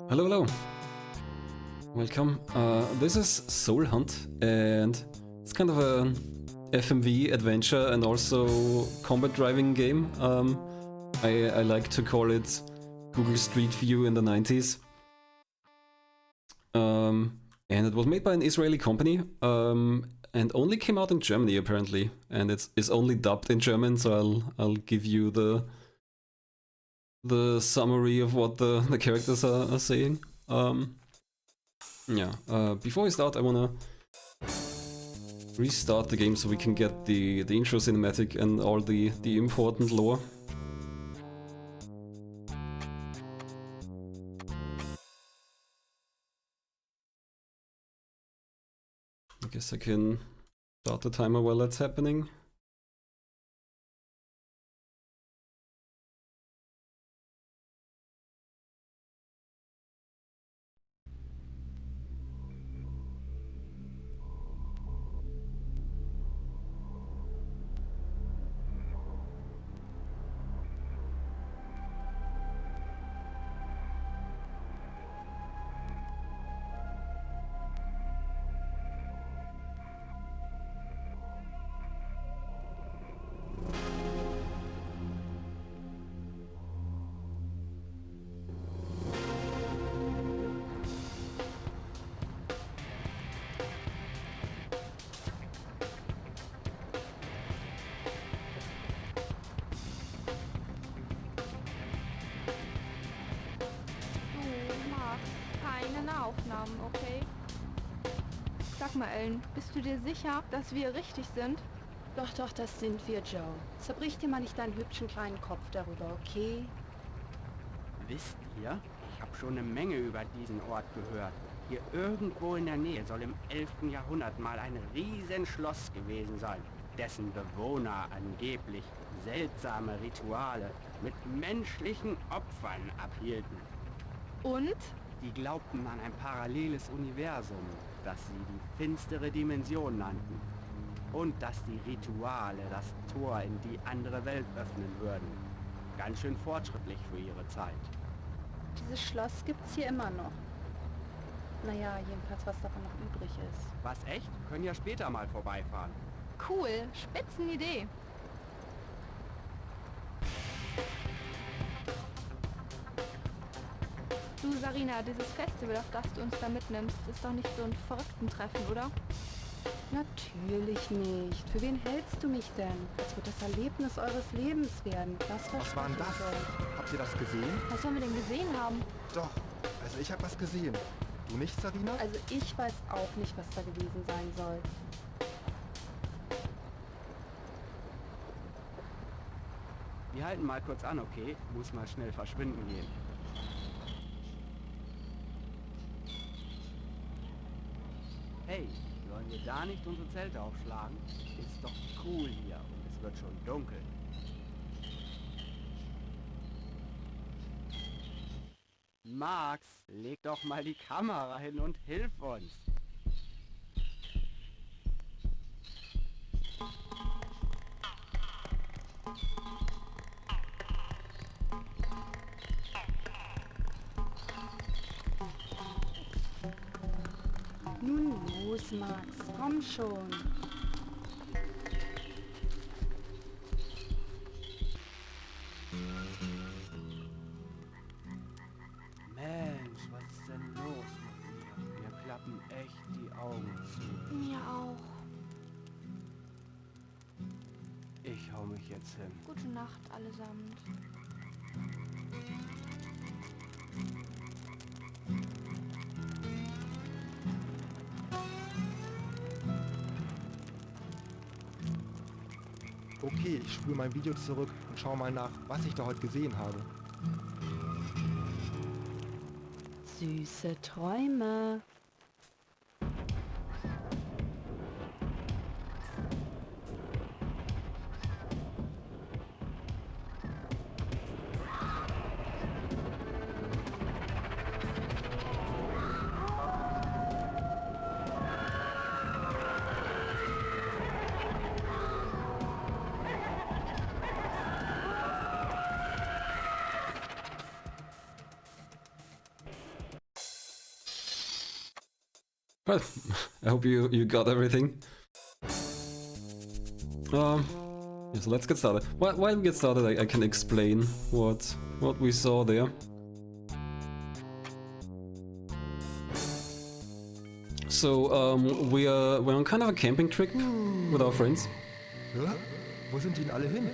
Hello, hello. Welcome. This is Soul Hunt, and it's kind of an FMV adventure and also combat driving game. I like to call it Google Street View in the 90s. And it was made by an Israeli company, and only came out in Germany apparently. And it's only dubbed in German, so I'll give you the summary of what the characters are saying. Before we start, I wanna restart the game so we can get the intro cinematic and all the important lore. I guess I can start the timer while that's happening. Aufnahmen, okay? Sag mal, Ellen, bist du dir sicher, dass wir richtig sind? Doch, das sind wir, Joe. Zerbrich dir mal nicht deinen hübschen kleinen Kopf darüber, okay? Wisst ihr, ich habe schon eine Menge über diesen Ort gehört. Hier irgendwo in der Nähe soll im 11. Jahrhundert mal ein Riesenschloss gewesen sein, dessen Bewohner angeblich seltsame Rituale mit menschlichen Opfern abhielten. Und? Die glaubten an ein paralleles Universum, das sie die finstere Dimension nannten. Und dass die Rituale das Tor in die andere Welt öffnen würden. Ganz schön fortschrittlich für ihre Zeit. Dieses Schloss gibt's hier immer noch. Naja, jedenfalls was davon noch übrig ist. Was, echt? Können ja später mal vorbeifahren. Cool, Spitzenidee. Du, Sarina, dieses Festival, auf das du uns da mitnimmst, ist doch nicht so ein Verrückten-Treffen, oder? Natürlich nicht. Für wen hältst du mich denn? Das wird das Erlebnis eures Lebens werden. Was war denn das? Habt ihr das gesehen? Was sollen wir denn gesehen haben? Doch, also ich habe was gesehen. Du nicht, Sarina? Also ich weiß auch nicht, was da gewesen sein soll. Wir halten mal kurz an, okay? Muss mal schnell verschwinden gehen. Hey, sollen wir da nicht unsere Zelte aufschlagen? Ist doch cool hier und es wird schon dunkel. Max, leg doch mal die Kamera hin und hilf uns. Nun los, Max, komm schon. Mensch, was ist denn los mit mir? Mir klappen echt die Augen zu. Mir auch. Ich hau mich ich jetzt hin? Gute Nacht allesamt. Okay, ich spule mein Video zurück und schau mal nach, was ich da heute gesehen habe. Süße Träume. Well, I hope you got everything. Yeah, so let's get started. While we get started, I can explain what we saw there. So we're on kind of a camping trip with our friends. Hä? Wo sind die denn alle hin?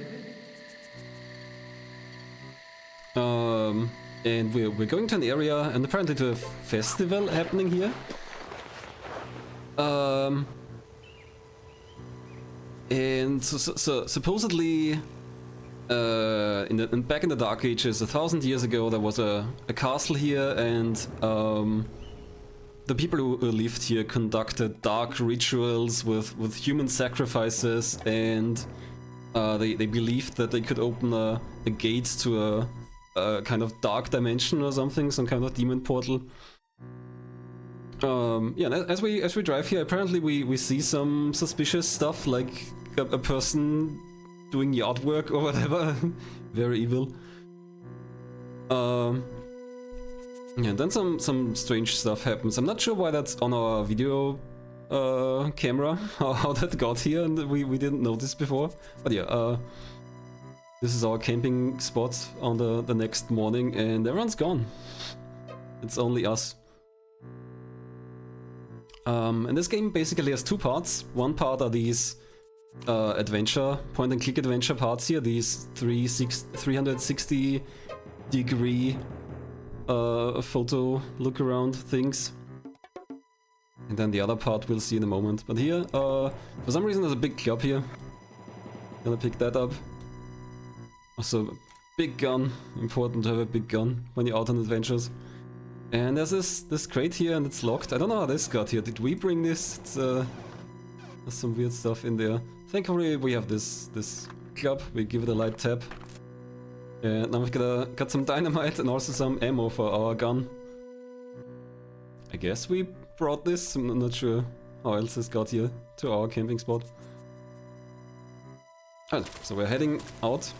And we're going to an area and apparently to a festival happening here. And so supposedly, back in the Dark Ages, 1,000 years ago, there was a castle here, and the people who lived here conducted dark rituals with human sacrifices, and they believed that they could open a gate to a kind of dark dimension or something, some kind of demon portal. Yeah, as we drive here, apparently we see some suspicious stuff, like a person doing yard work or whatever. Very evil. Yeah, and then some strange stuff happens. I'm not sure why that's on our video camera, how that got here, and we didn't notice before. But yeah, this is our camping spot on the next morning, and everyone's gone. It's only us. And this game basically has two parts. One part are these adventure, point-and-click adventure parts here, these 360 degree photo look-around things. And then the other part we'll see in a moment. But here, for some reason there's a big club here. Gonna pick that up. Also, big gun. Important to have a big gun when you're out on adventures. And there's this crate here and it's locked. I don't know how this got here. Did we bring this? It's, there's some weird stuff in there. Thankfully we have this club. We give it a light tap. And now we've got some dynamite and also some ammo for our gun. I guess we brought this. I'm not sure how else this got here to our camping spot. Alright, so we're heading out.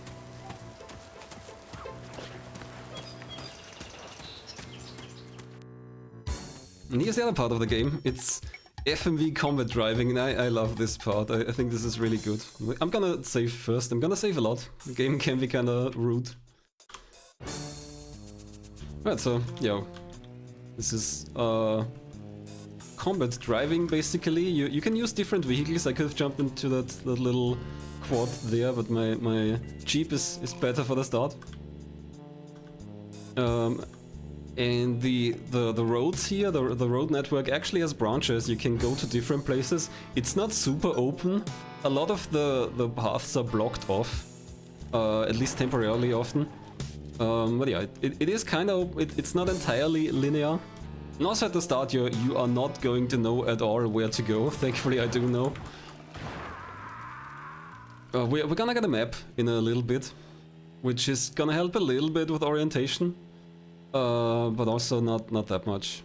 And here's the other part of the game. It's FMV combat driving, and I love this part. I think this is really good. I'm gonna save first. I'm gonna save a lot. The game can be kinda rude. Right, so, yeah. This is combat driving, basically. You can use different vehicles. I could have jumped into that little quad there, but my Jeep is better for the start. And the roads here, the road network actually has branches. You can go to different places. It's not super open. A lot of the paths are blocked off, at least temporarily often. But yeah, it is kind of, it's not entirely linear. And also at the start you are not going to know at all where to go. Thankfully I do know. We're gonna get a map in a little bit, which is gonna help a little bit with orientation. But also not that much.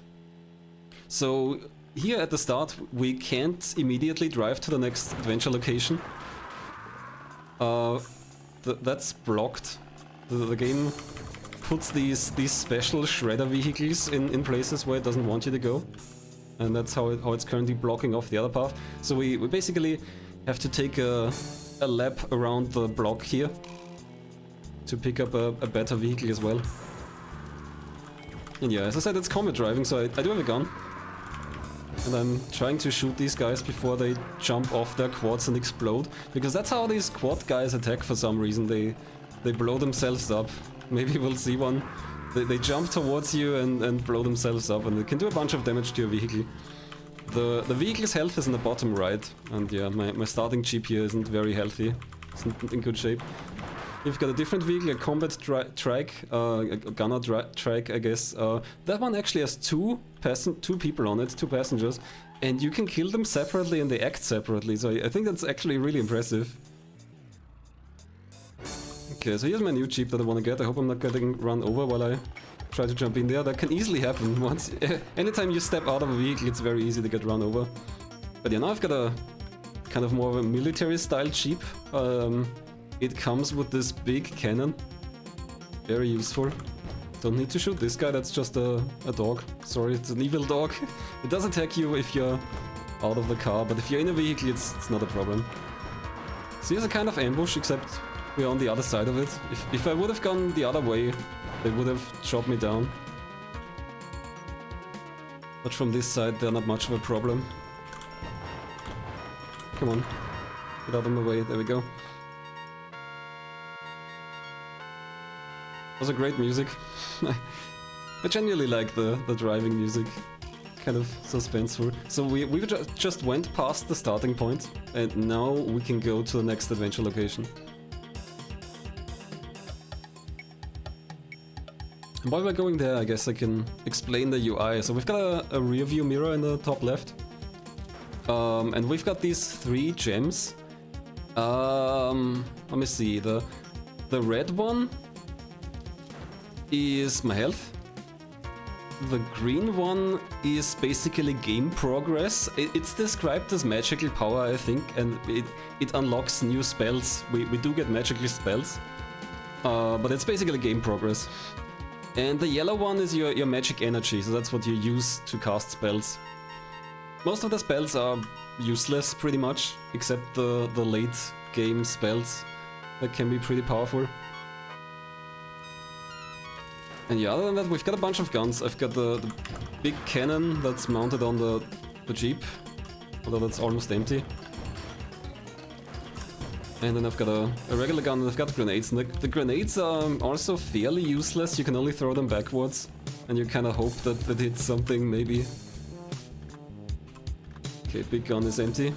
So here at the start we can't immediately drive to the next adventure location. That's blocked. The game puts these special shredder vehicles in places where it doesn't want you to go, and that's how it's currently blocking off the other path. So we basically have to take a lap around the block here to pick up a better vehicle as well. And yeah, as I said, it's combat driving, so I do have a gun. And I'm trying to shoot these guys before they jump off their quads and explode. Because that's how these quad guys attack for some reason. They blow themselves up. Maybe we'll see one. They jump towards you and blow themselves up, and they can do a bunch of damage to your vehicle. The vehicle's health is in the bottom right, and yeah, my starting jeep here isn't very healthy. It's not in good shape. You've got a different vehicle, a combat trike, a gunner trike, I guess. That one actually has two people on it, 2 passengers, and you can kill them separately and they act separately, so I think that's actually really impressive. Okay, so here's my new jeep that I want to get. I hope I'm not getting run over while I try to jump in there. That can easily happen. Anytime you step out of a vehicle, it's very easy to get run over. But yeah, now I've got a kind of more of a military style jeep. It comes with this big cannon. Very useful. Don't need to shoot this guy, that's just a dog. Sorry, it's an evil dog. It does attack you if you're out of the car, but if you're in a vehicle, it's not a problem. So here's a kind of ambush, except we're on the other side of it. If I would have gone the other way, they would have shot me down. But from this side, they're not much of a problem. Come on. Get out of my way, there we go. Was a great music. I genuinely like the driving music. Kind of suspenseful. So we just went past the starting point, and now we can go to the next adventure location. And while we're going there, I guess I can explain the UI. So we've got a rear view mirror in the top left. And we've got these 3 gems. Let me see, the red one is my health. The green one is basically game progress. It's described as magical power, I think, and it unlocks new spells. We do get magical spells, but it's basically game progress. And the yellow one is your magic energy, so that's what you use to cast spells. Most of the spells are useless, pretty much, except the late game spells that can be pretty powerful. And yeah, other than that, we've got a bunch of guns. I've got the big cannon that's mounted on the jeep, although that's almost empty. And then I've got a regular gun, and I've got grenades. And the grenades are also fairly useless. You can only throw them backwards, and you kind of hope that it hits something, maybe. Okay, big gun is empty.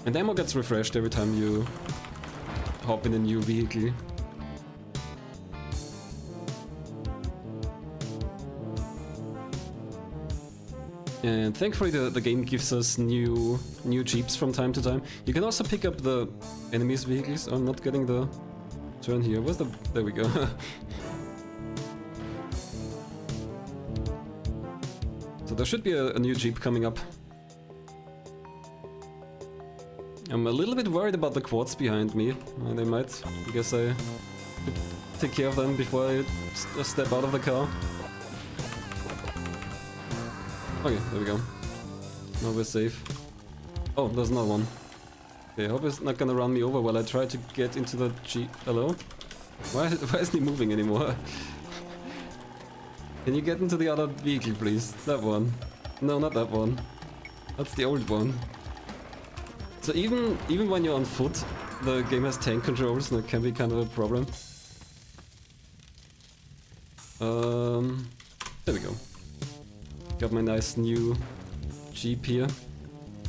And ammo gets refreshed every time you hop in a new vehicle. And thankfully the game gives us new jeeps from time to time. You can also pick up the enemies' vehicles. I'm not getting the turn here. Where's the... there we go. So there should be a new jeep coming up. I'm a little bit worried about the quads behind me. They might. I guess I could take care of them before I step out of the car. Okay, there we go. Now we're safe. Oh, there's another one. Okay, I hope it's not gonna run me over while I try to get into the jeep. Hello? Why isn't he moving anymore? Can you get into the other vehicle, please? That one. No, not that one. That's the old one. So even when you're on foot, the game has tank controls, and it can be kind of a problem. There we go. Got my nice new Jeep here.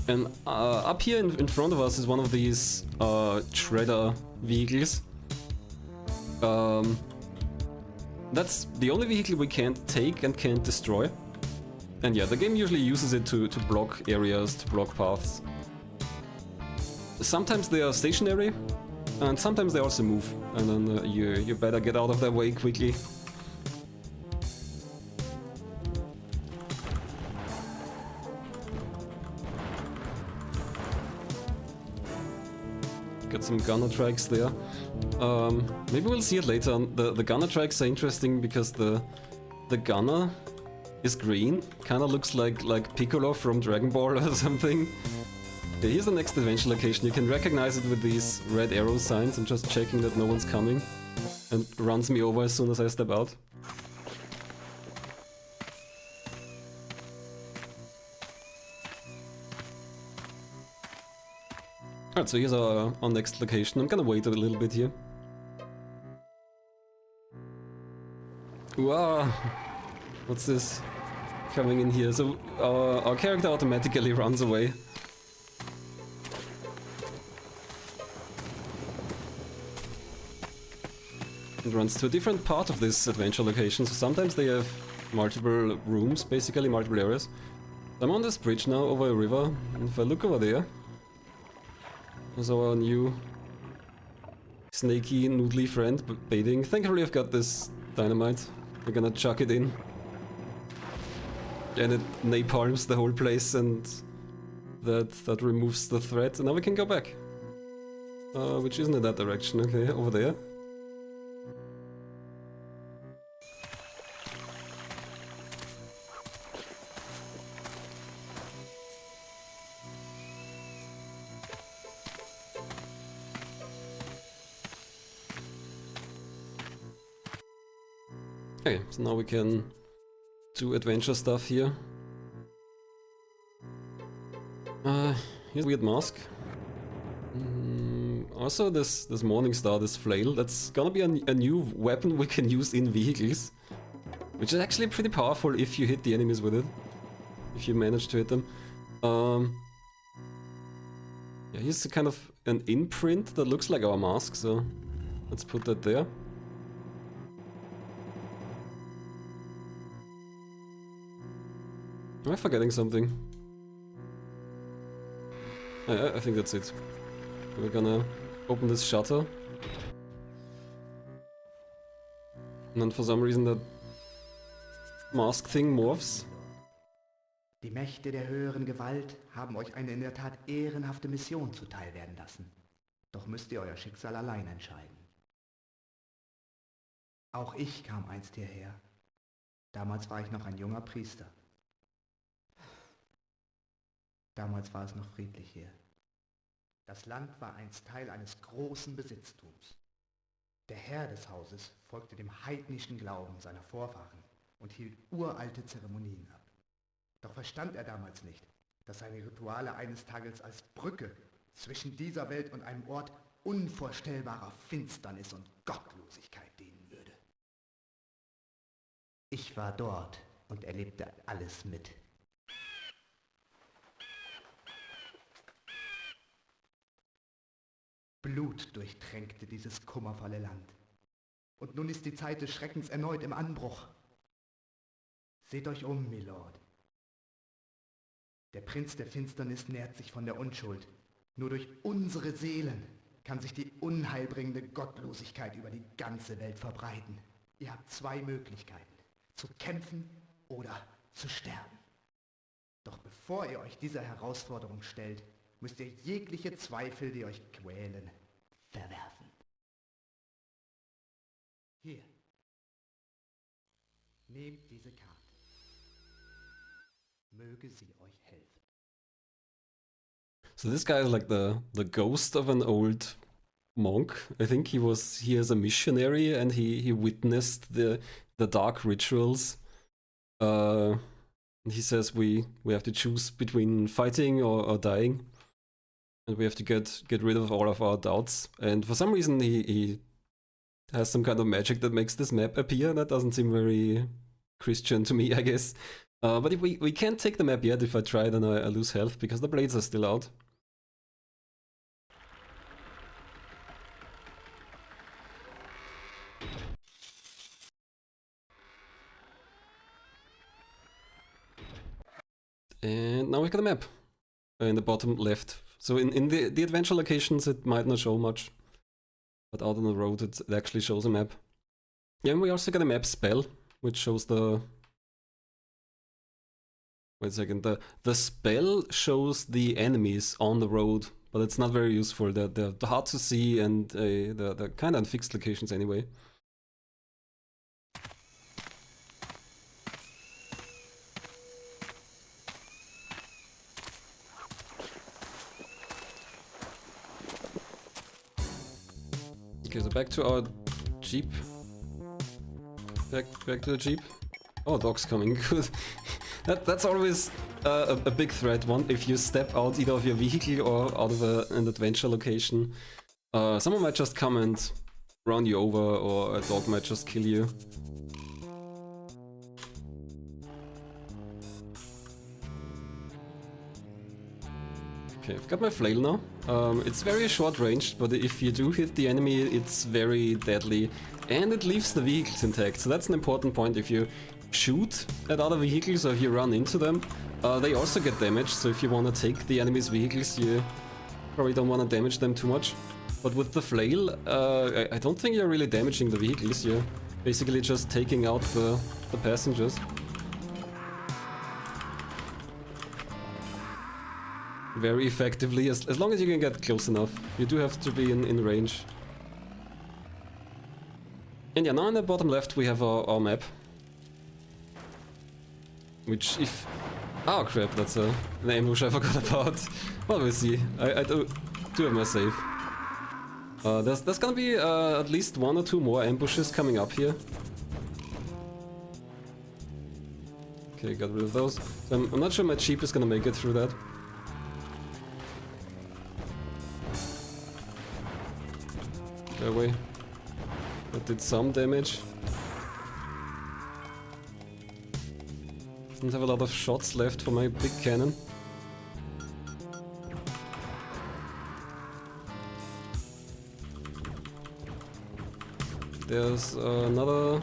And up here in front of us is one of these shredder vehicles. That's the only vehicle we can't take and can't destroy. And yeah, the game usually uses it to block areas, to block paths. Sometimes they are stationary, and sometimes they also move, and then you better get out of their way quickly. Got some gunner trikes there. Maybe we'll see it later on. The gunner trikes are interesting because the gunner is green, kinda looks like Piccolo from Dragon Ball or something. Okay, here's the next adventure location. You can recognize it with these red arrow signs. I'm just checking that no one's coming, and runs me over as soon as I step out. Alright, so here's our next location. I'm gonna wait a little bit here. Wow! What's this coming in here? So our character automatically runs away. It runs to a different part of this adventure location, so sometimes they have multiple rooms, basically multiple areas. I'm on this bridge now over a river, and if I look over there, there's our new snaky, noodly friend baiting. Thankfully I've got this dynamite. We're gonna chuck it in. And it napalms the whole place, and that removes the threat. And now we can go back. Which isn't in that direction, okay, over there. Okay, so now we can do adventure stuff here. Here's a weird mask. Also this morning star, this flail, that's gonna be a new weapon we can use in vehicles. Which is actually pretty powerful if you hit the enemies with it. If you manage to hit them. Yeah, here's a kind of an imprint that looks like our mask, so let's put that there. Am I forgetting something? I think that's it. We're gonna open this shutter. And then for some reason that mask thing morphs. Die Mächte der höheren Gewalt haben euch eine in der Tat ehrenhafte Mission zuteil werden lassen. Doch müsst ihr euer Schicksal allein entscheiden. Auch ich kam einst hierher. Damals war ich noch ein junger Priester. Damals war es noch friedlich hier. Das Land war einst Teil eines großen Besitztums. Der Herr des Hauses folgte dem heidnischen Glauben seiner Vorfahren und hielt uralte Zeremonien ab. Doch verstand er damals nicht, dass seine Rituale eines Tages als Brücke zwischen dieser Welt und einem Ort unvorstellbarer Finsternis und Gottlosigkeit dienen würde. Ich war dort und erlebte alles mit. Blut durchtränkte dieses kummervolle Land. Und nun ist die Zeit des Schreckens erneut im Anbruch. Seht euch um, Milord. Der Prinz der Finsternis nährt sich von der Unschuld. Nur durch unsere Seelen kann sich die unheilbringende Gottlosigkeit über die ganze Welt verbreiten. Ihr habt zwei Möglichkeiten: zu kämpfen oder zu sterben. Doch bevor ihr euch dieser Herausforderung stellt, müsst ihr jegliche Zweifel, die euch quälen, verwerfen. Hier. Nehmt diese Karte. Möge sie euch helfen. So this guy is like the ghost of an old monk. I think he was here as a missionary and he witnessed the dark rituals. And he says we have to choose between fighting or dying. And we have to get rid of all of our doubts. And for some reason he has some kind of magic that makes this map appear. That doesn't seem very Christian to me, I guess. But if we can't take the map yet. If I try, then I lose health because the blades are still out. And now we've got a map in the bottom left. So in the adventure locations it might not show much, but out on the road it actually shows a map. Yeah, and we also got a map spell, which shows the... Wait a second, the spell shows the enemies on the road, but it's not very useful. They're hard to see and they're kind of in fixed locations anyway. Okay, so back to our jeep. Back to the jeep. Oh, dog's coming. Good. That's always a big threat. One, if you step out either of your vehicle or out of an adventure location, someone might just come and run you over, or a dog might just kill you. Okay, I've got my flail now. It's very short range, but if you do hit the enemy, it's very deadly. And it leaves the vehicles intact, so that's an important point. If you shoot at other vehicles or if you run into them, they also get damaged, so if you want to take the enemy's vehicles, you probably don't want to damage them too much. But with the flail, I don't think you're really damaging the vehicles, you're basically just taking out the passengers. Very effectively, as long as you can get close enough. You do have to be in range. And yeah, now in the bottom left we have our map. Which if... Oh crap, that's an ambush I forgot about. Well, we'll see. I do have my save. There's gonna be at least 1 or 2 more ambushes coming up here. Okay, got rid of those. So I'm not sure my Jeep is gonna make it through that. Go away. That did some damage. Don't have a lot of shots left for my big cannon. There's another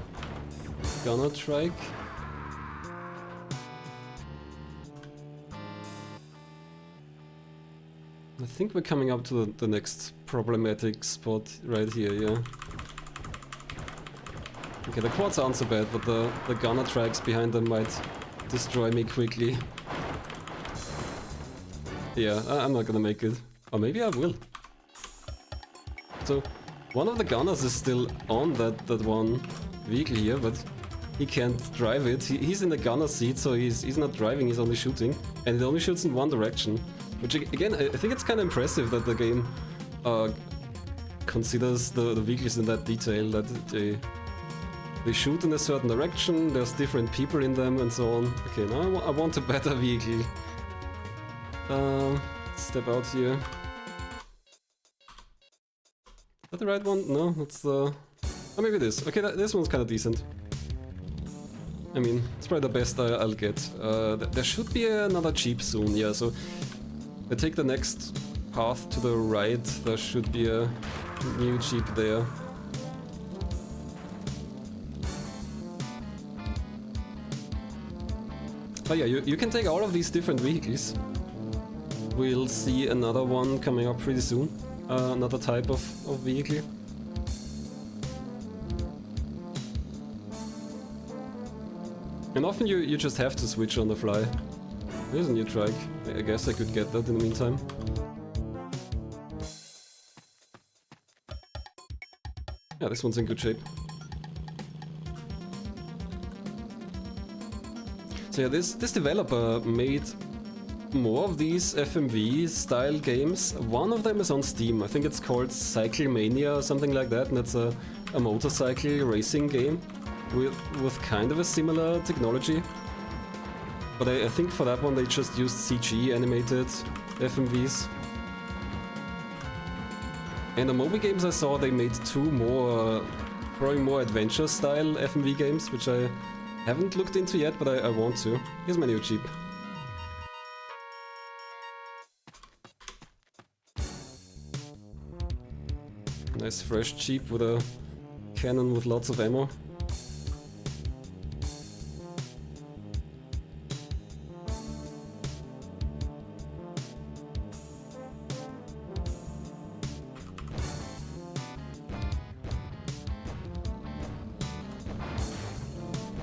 gunner trike. I think we're coming up to the next problematic spot right here, yeah. Okay, the quads aren't so bad, but the gunner tracks behind them might destroy me quickly. Yeah, I'm not gonna make it. Or maybe I will. So, one of the gunners is still on that one vehicle here, but he can't drive it. He's in the gunner seat, so he's not driving, he's only shooting. And it only shoots in one direction. Which again, I think it's kind of impressive that the game considers the vehicles in that detail, that they shoot in a certain direction, there's different people in them and so on. Okay, now I want a better vehicle. Step out here. Is that the right one? No, that's the... Oh, maybe this. Okay, this one's kind of decent. I mean, it's probably the best I'll get. There should be another Jeep soon, yeah, so... I take the next path to the right, there should be a new Jeep there. Oh yeah, you can take all of these different vehicles. We'll see another one coming up pretty soon. Another type of vehicle. And often you just have to switch on the fly. Here's a new trike. I guess I could get that in the meantime. Yeah, this one's in good shape. So yeah, this developer made more of these FMV style games. One of them is on Steam. I think it's called Cycle Mania or something like that, and it's a motorcycle racing game with kind of a similar technology. But I think for that one they just used CG animated FMVs. And the mobile games I saw, they made 2 more, probably more adventure style FMV games, which I haven't looked into yet, but I want to. Here's my new Jeep. Nice fresh Jeep with a cannon with lots of ammo.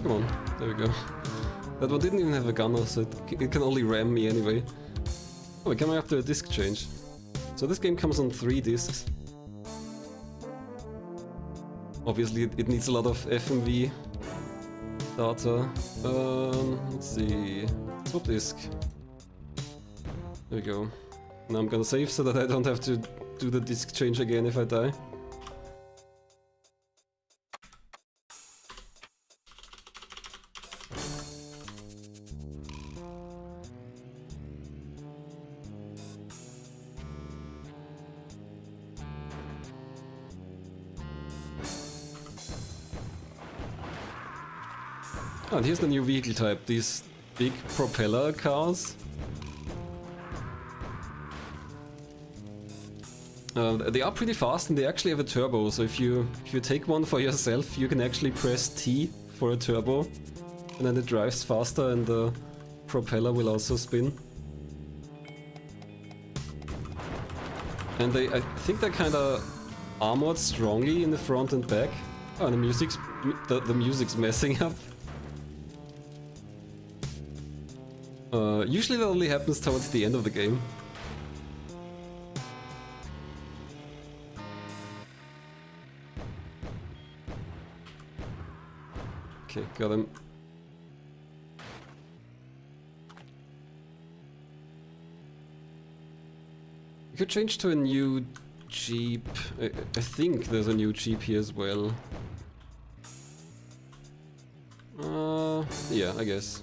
Come on, there we go. That one didn't even have a gunner, so it can only ram me anyway. Oh, we're coming up to a disc change. So this game comes on 3 discs. Obviously it needs a lot of FMV data. Let's see... Swap disc. There we go. Now I'm gonna save so that I don't have to do the disc change again if I die. Oh, and here's the new vehicle type, these big propeller cars. They are pretty fast and they actually have a turbo, so if you take one for yourself, you can actually press T for a turbo, and then it drives faster and the propeller will also spin. And I think they're kinda armored strongly in the front and back. Oh, and the music's messing up. Usually that only happens towards the end of the game. Okay, got him. You could change to a new Jeep. I think there's a new Jeep here as well. Yeah, I guess.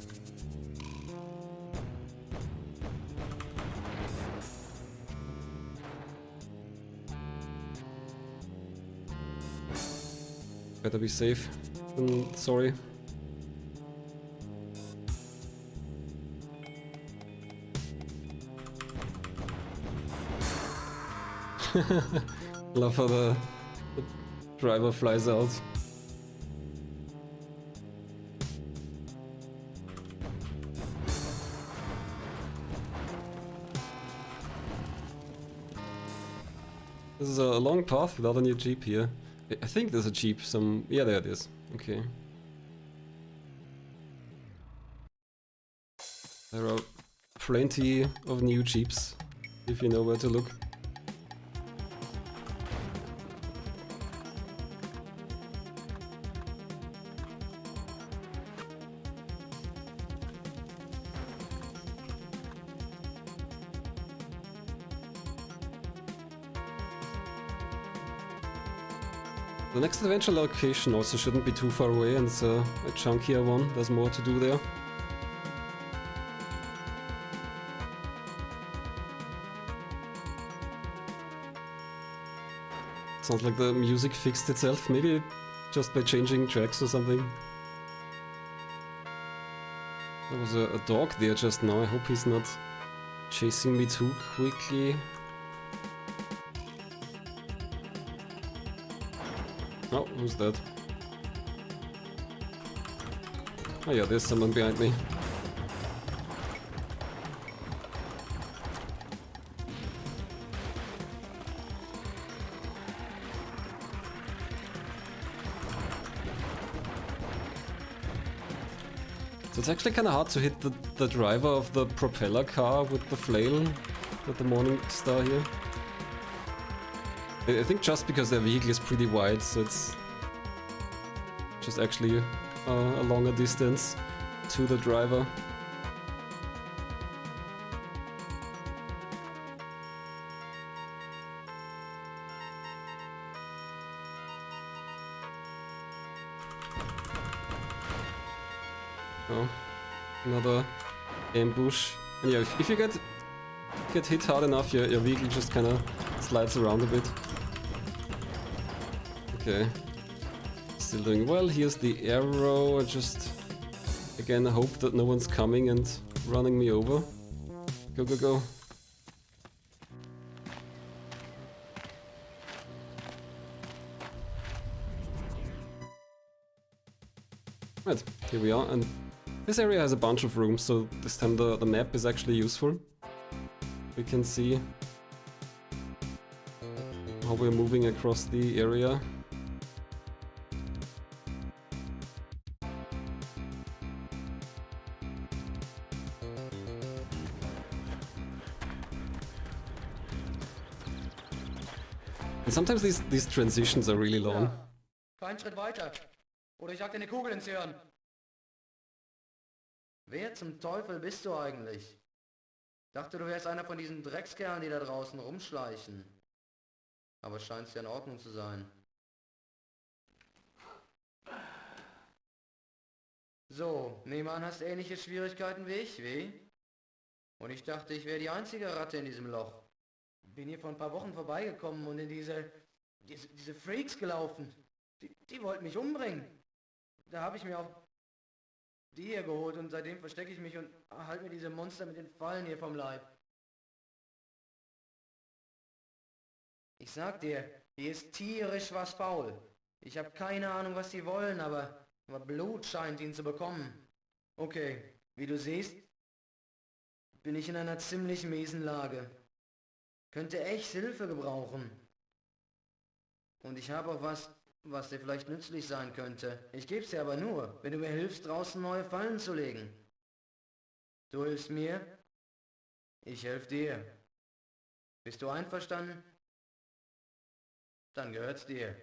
Better be safe than sorry. Love how the driver flies out. This is a long path without a new Jeep here. I think there's a Jeep some... yeah, there it is. Okay. There are plenty of new Jeeps, if you know where to look. The next adventure location also shouldn't be too far away, and it's a chunkier one. There's more to do there. Sounds like the music fixed itself, maybe just by changing tracks or something. There was a dog there just now. I hope he's not chasing me too quickly. Oh, who's that? Oh yeah, there's someone behind me. So it's actually kind of hard to hit the driver of the propeller car with the flail with the morning star here. I think just because their vehicle is pretty wide, so it's just actually a longer distance to the driver. Oh, another ambush. And yeah, if you get hit hard enough, your vehicle just kind of slides around a bit. Okay. Still doing well. Here's the arrow. I just again hope that no one's coming and running me over. Go, go, go. Right, here we are, and this area has a bunch of rooms, so this time the map is actually useful. We can see how we're moving across the area. And sometimes these transitions are really long. Kein Schritt weiter. Oder ich jag dir eine Kugel ins Hirn. Wer zum Teufel bist du eigentlich? Dachte, du wärst einer von diesen Dreckskerlen, die da draußen rumschleichen. Aber scheinst ja in Ordnung zu sein. So, nehme an, hast ähnliche Schwierigkeiten wie ich, wie? Und ich dachte, ich wäre die einzige Ratte in diesem Loch. Bin hier vor ein paar Wochen vorbeigekommen und in diese Freaks gelaufen. Die wollten mich umbringen. Da habe ich mir auch... die hier geholt und seitdem verstecke ich mich und halte mir diese Monster mit den Fallen hier vom Leib. Ich sag dir, hier ist tierisch was faul. Ich habe keine Ahnung, was sie wollen, aber Blut scheint ihn zu bekommen. Okay, wie du siehst, bin ich in einer ziemlich miesen Lage. Könnte echt Hilfe gebrauchen. Und ich habe auch was dir vielleicht nützlich sein könnte. Ich geb's dir aber nur, wenn du mir hilfst, draußen neue Fallen zu legen. Du hilfst mir, ich helfe dir. Bist du einverstanden? Dann gehört's dir.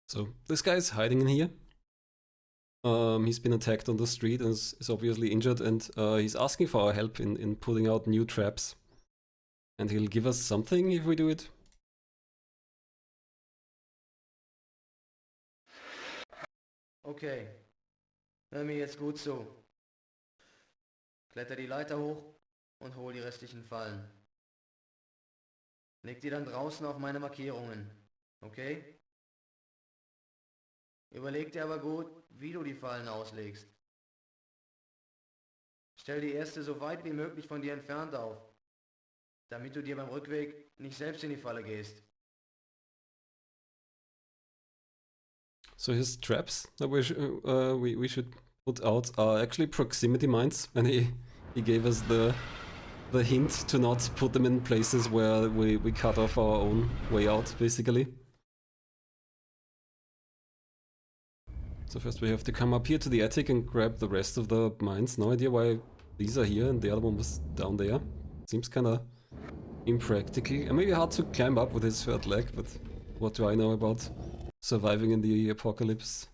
So this guy is hiding in here. He's been attacked on the street and is obviously injured, and he's asking for our help in putting out new traps. And he'll give us something if we do it. Okay, hör mir jetzt gut zu. Kletter die Leiter hoch und hol die restlichen Fallen. Leg die dann draußen auf meine Markierungen, okay? Überleg dir aber gut, wie du die Fallen auslegst. Stell die erste so weit wie möglich von dir entfernt auf, damit du dir beim Rückweg nicht selbst in die Falle gehst. So his traps that we should put out are actually proximity mines, and he gave us the hint to not put them in places where we cut off our own way out, basically. So first we have to come up here to the attic and grab the rest of the mines. No idea why these are here and the other one was down there. Seems kinda impractical and maybe hard to climb up with his hurt leg, but what do I know about surviving in the apocalypse?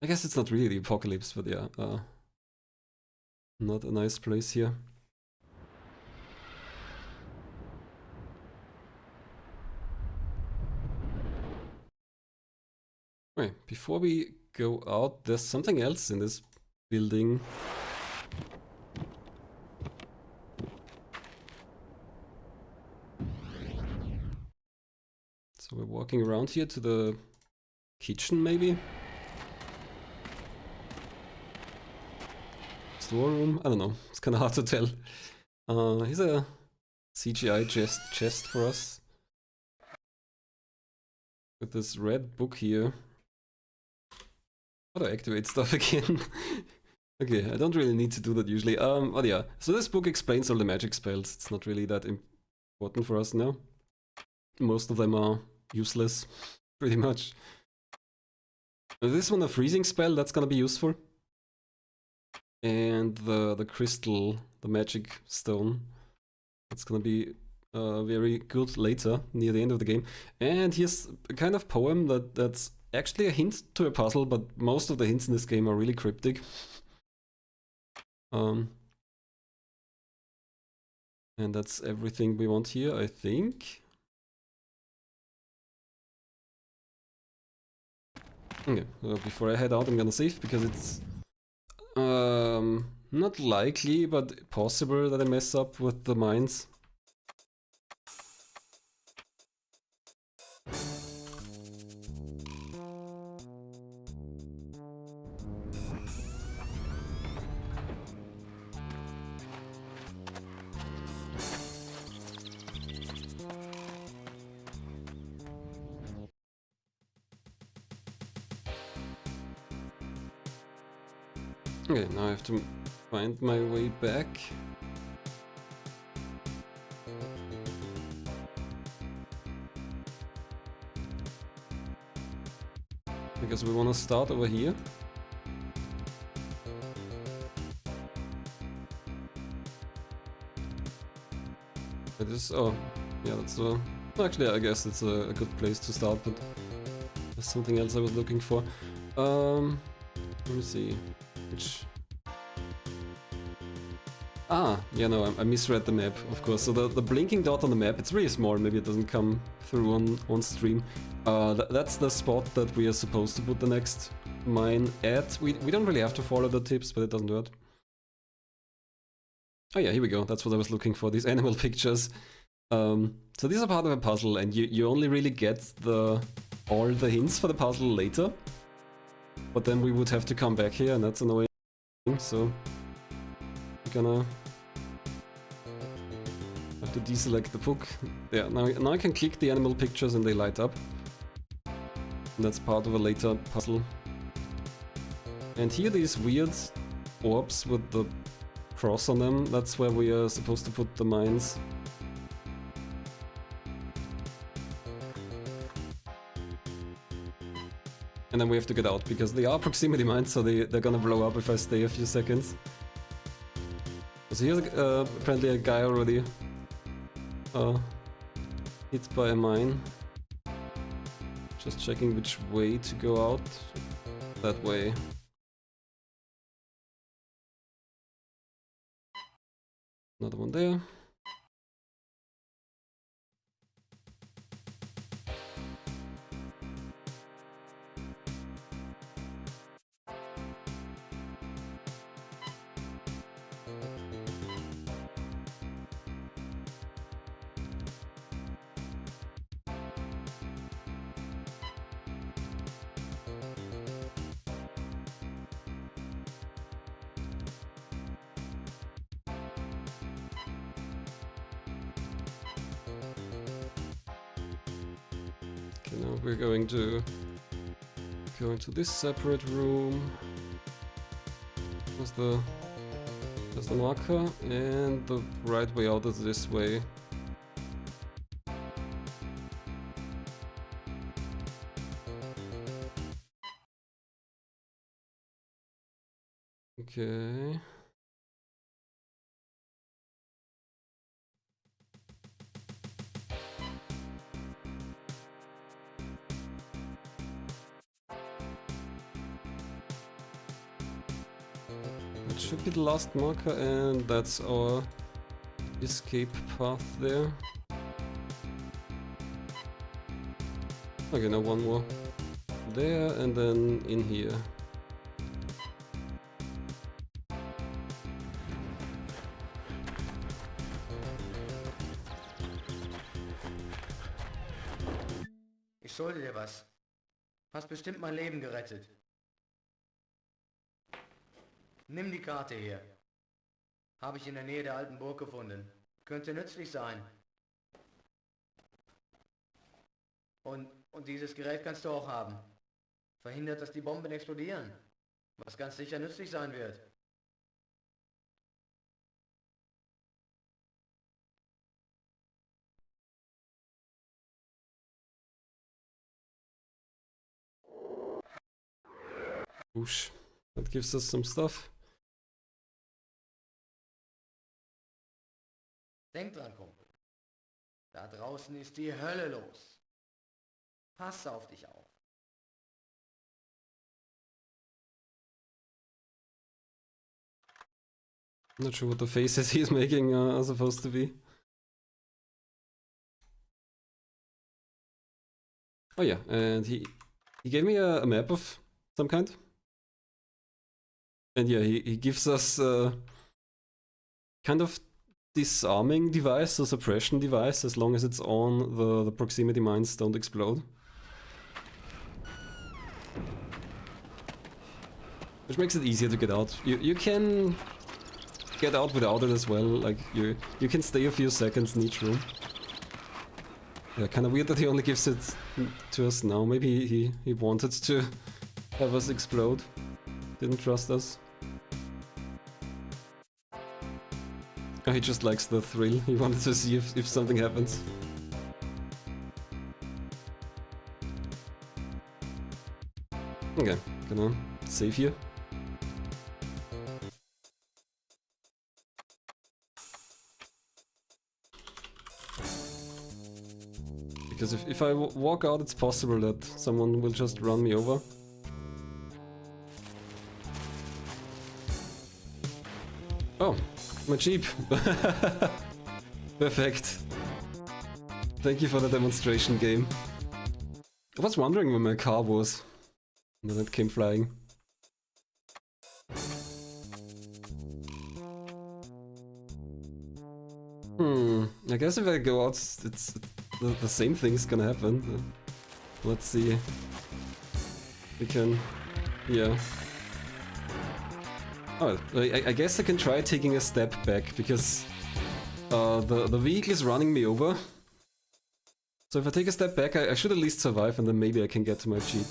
I guess it's not really the apocalypse, but yeah, not a nice place here. Wait, before we go out, there's something else in this building. So we're walking around here to the kitchen, maybe? Storeroom? I don't know, it's kinda hard to tell. Here's a CGI chest for us. With this red book here. How do I activate stuff again? Okay, I don't really need to do that usually. But yeah, so this book explains all the magic spells. It's not really that important for us now. Most of them are useless, pretty much. This one, a freezing spell, that's gonna be useful. And the crystal, the magic stone, that's gonna be very good later, near the end of the game. And here's a kind of poem that's actually a hint to a puzzle, but most of the hints in this game are really cryptic. And that's everything we want here, I think. Okay, before I head out, I'm gonna save because it's not likely, but possible that I mess up with the mines. Okay, now I have to find my way back. Because we want to start over here. It is, oh, yeah, that's actually I guess it's a good place to start, but there's something else I was looking for. Let me see. Which... Ah, yeah, no, I misread the map, of course. So the blinking dot on the map, it's really small, maybe it doesn't come through on stream. That's the spot that we are supposed to put the next mine at. We don't really have to follow the tips, but it doesn't hurt. Oh yeah, here we go, that's what I was looking for, these animal pictures. So these are part of a puzzle, and you only really get all the hints for the puzzle later. But then we would have to come back here, and that's annoying. So we're gonna have to deselect the book. Yeah, now I can click the animal pictures and they light up. And that's part of a later puzzle. And here these weird orbs with the cross on them, that's where we are supposed to put the mines. And then we have to get out, because they are proximity mines, so they're gonna blow up if I stay a few seconds. So here's apparently a guy already hit by a mine. Just checking which way to go out. That way. Another one there. Okay, now we're going to go into this separate room. There's the marker, and the right way out is this way. Okay. That should be the last marker, and that's our escape path there. Okay, now one more there, and then in here. Ich schulde dir was. Hast bestimmt mein Leben gerettet. Nimm die Karte hier. Habe ich in der Nähe der alten Burg gefunden. Könnte nützlich sein. Und dieses Gerät kannst du auch haben. Verhindert, dass die Bomben explodieren. Was ganz sicher nützlich sein wird. Whoosh. That gives us some stuff. Denk dran, Kumpel. Da draußen ist die Hölle los. Pass auf dich auf. I'm not sure what the faces he's making are supposed to be. Oh yeah, and he gave me a map of some kind. And yeah, he gives us kind of disarming device, a suppression device, as long as it's on, the proximity mines don't explode. Which makes it easier to get out. You can get out without it as well, like you can stay a few seconds in each room. Yeah, kinda weird that he only gives it to us now. Maybe he wanted to have us explode. Didn't trust us. Oh, he just likes the thrill. He wanted to see if something happens. Okay, gonna save here. Because if I walk out, it's possible that someone will just run me over. Oh, my Jeep! Perfect. Thank you for the demonstration game. I was wondering where my car was, and then it came flying. I guess if I go out, it's the same thing's gonna happen. Let's see. We can... yeah. Oh, I guess I can try taking a step back, because the vehicle is running me over. So if I take a step back, I should at least survive, and then maybe I can get to my jeep.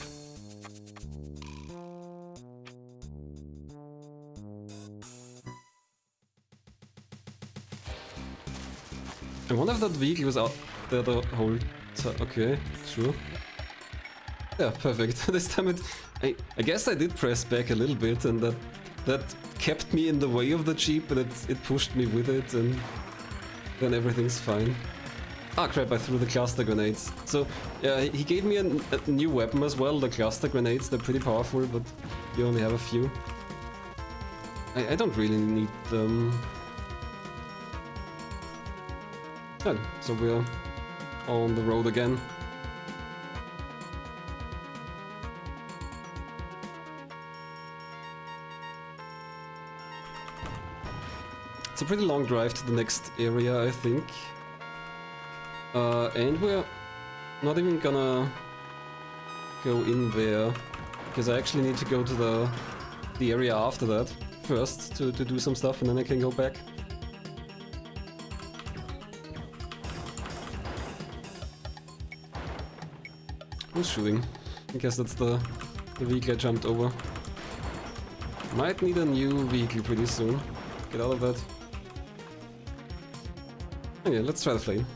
I wonder if that vehicle was out there the whole time. Okay, sure. Yeah, perfect. This time I guess I did press back a little bit, and that kept me in the way of the jeep, but it pushed me with it, and then everything's fine. Ah crap, I threw the cluster grenades. So, yeah, he gave me a new weapon as well, the cluster grenades. They're pretty powerful, but you only have a few. I don't really need them. Oh, so we're on the road again. It's a pretty long drive to the next area, I think. And we're not even gonna go in there, because I actually need to go to the area after that first to do some stuff, and then I can go back. Who's shooting? I guess that's the vehicle I jumped over. Might need a new vehicle pretty soon. Get out of that. Okay, let's try the flame.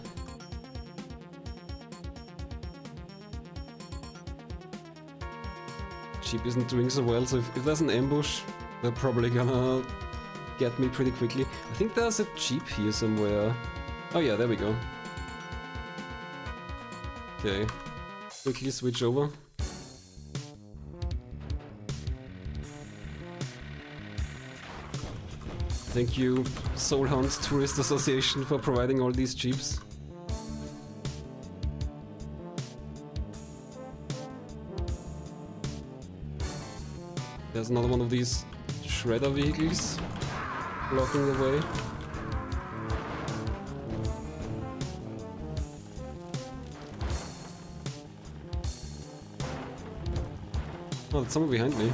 Jeep isn't doing so well, so if there's an ambush, they're probably gonna get me pretty quickly. I think there's a jeep here somewhere. Oh yeah, there we go. Okay. Quickly switch over. Thank you, Soul Hunt Tourist Association, for providing all these jeeps. There's another one of these shredder vehicles blocking the way. Oh, there's someone behind me.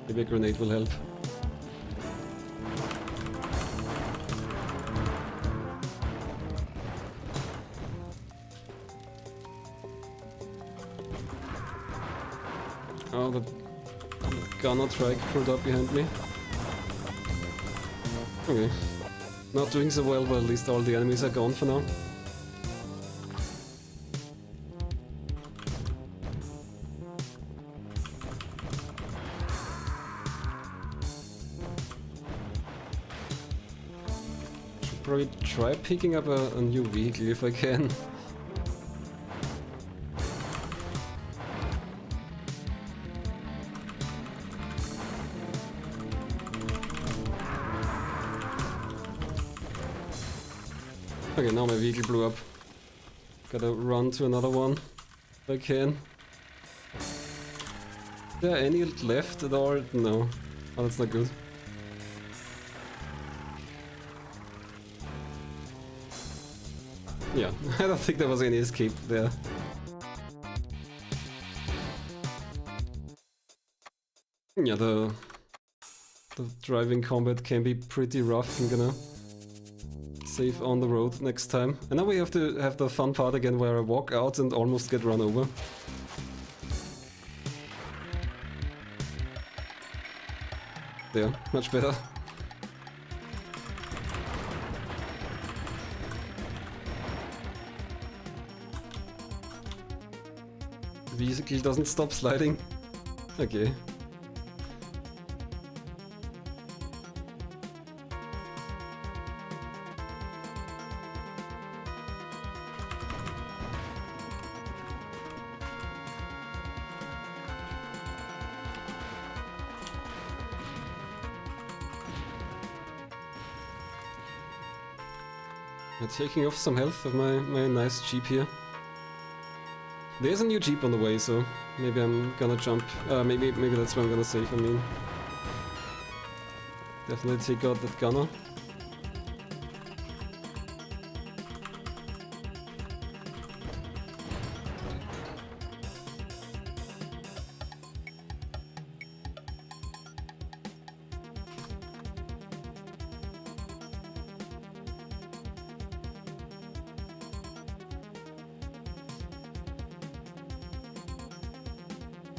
Maybe a grenade will help. Oh, the gunner trike pulled up behind me. Okay. Not doing so well, but at least all the enemies are gone for now. Should probably try picking up a new vehicle if I can. Okay, now my vehicle blew up. Gotta run to another one if I can. Is there any left at all? No. Oh, that's not good. Yeah, I don't think there was any escape there. Yeah, the driving combat can be pretty rough. I'm gonna save on the road next time. And now we have to have the fun part again where I walk out and almost get run over. There, much better. The vehicle doesn't stop sliding. Okay. Taking off some health of my nice jeep here. There's a new jeep on the way, so maybe I'm gonna jump. Maybe that's where I'm gonna save. I mean, definitely take out that gunner.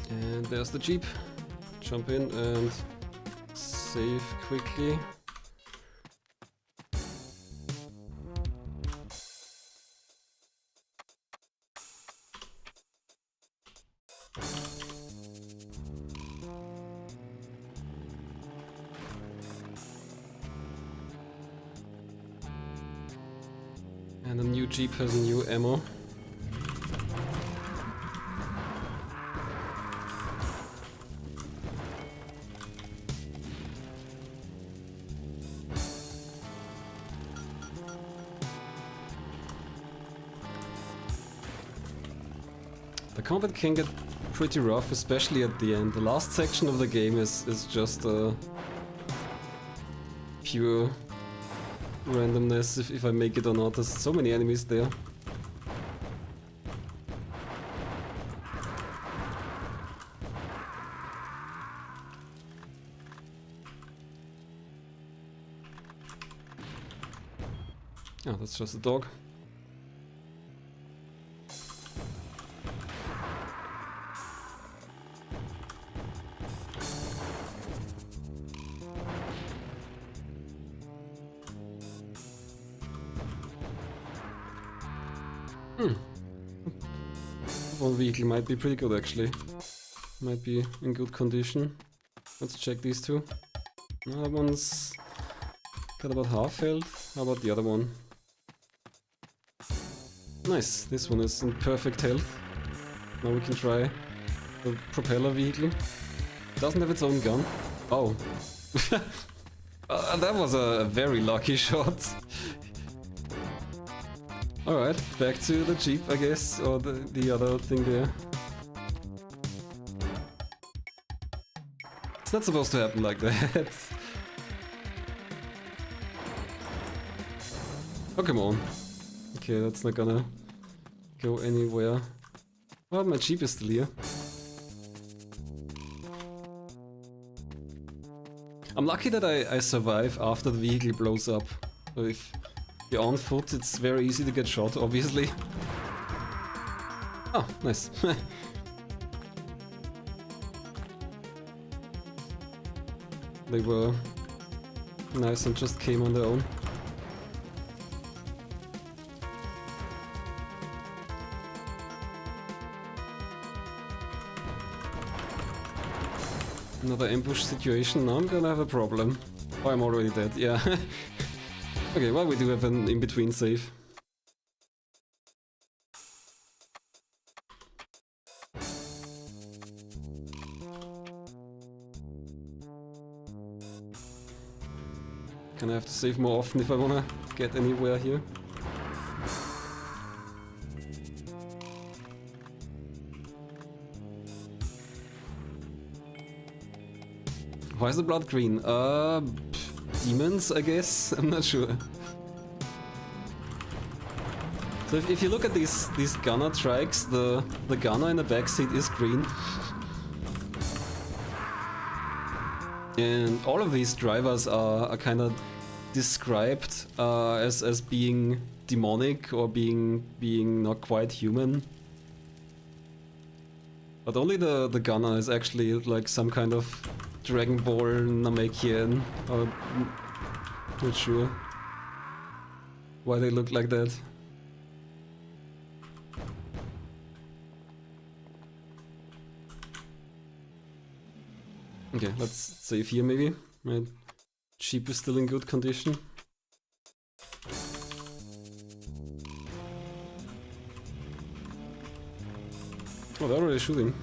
And there's the Jeep. Jump in and save quickly. And the new Jeep has new ammo. The combat can get pretty rough, especially at the end. The last section of the game is just pure randomness if I make it or not. There's so many enemies there. Oh, that's just a dog. One vehicle might be pretty good actually. Might be in good condition. Let's check these two. No, that one's got about half health. How about the other one? Nice, this one is in perfect health. Now we can try the propeller vehicle. It doesn't have its own gun. Oh. That was a very lucky shot. Alright, back to the Jeep, I guess, or the other thing there. It's not supposed to happen like that. Oh, come on. Okay, that's not gonna go anywhere. Well, my Jeep is still here. I'm lucky that I survive after the vehicle blows up. So if you're on foot, it's very easy to get shot, obviously. Oh, nice. They were nice and just came on their own. Another ambush situation, now I'm gonna have a problem. Oh, I'm already dead, yeah. Okay, well, we do have an in-between save. Gonna have to save more often if I wanna get anywhere here. Why is the blood green? Demons, I guess? I'm not sure. So if you look at these gunner trikes, the gunner in the backseat is green. And all of these drivers are kind of described as being demonic or being not quite human. But only the gunner is actually like some kind of Dragon Ball Namekian, or not sure why they look like that. Okay, let's save here maybe. My Jeep is still in good condition. Oh, they're already shooting.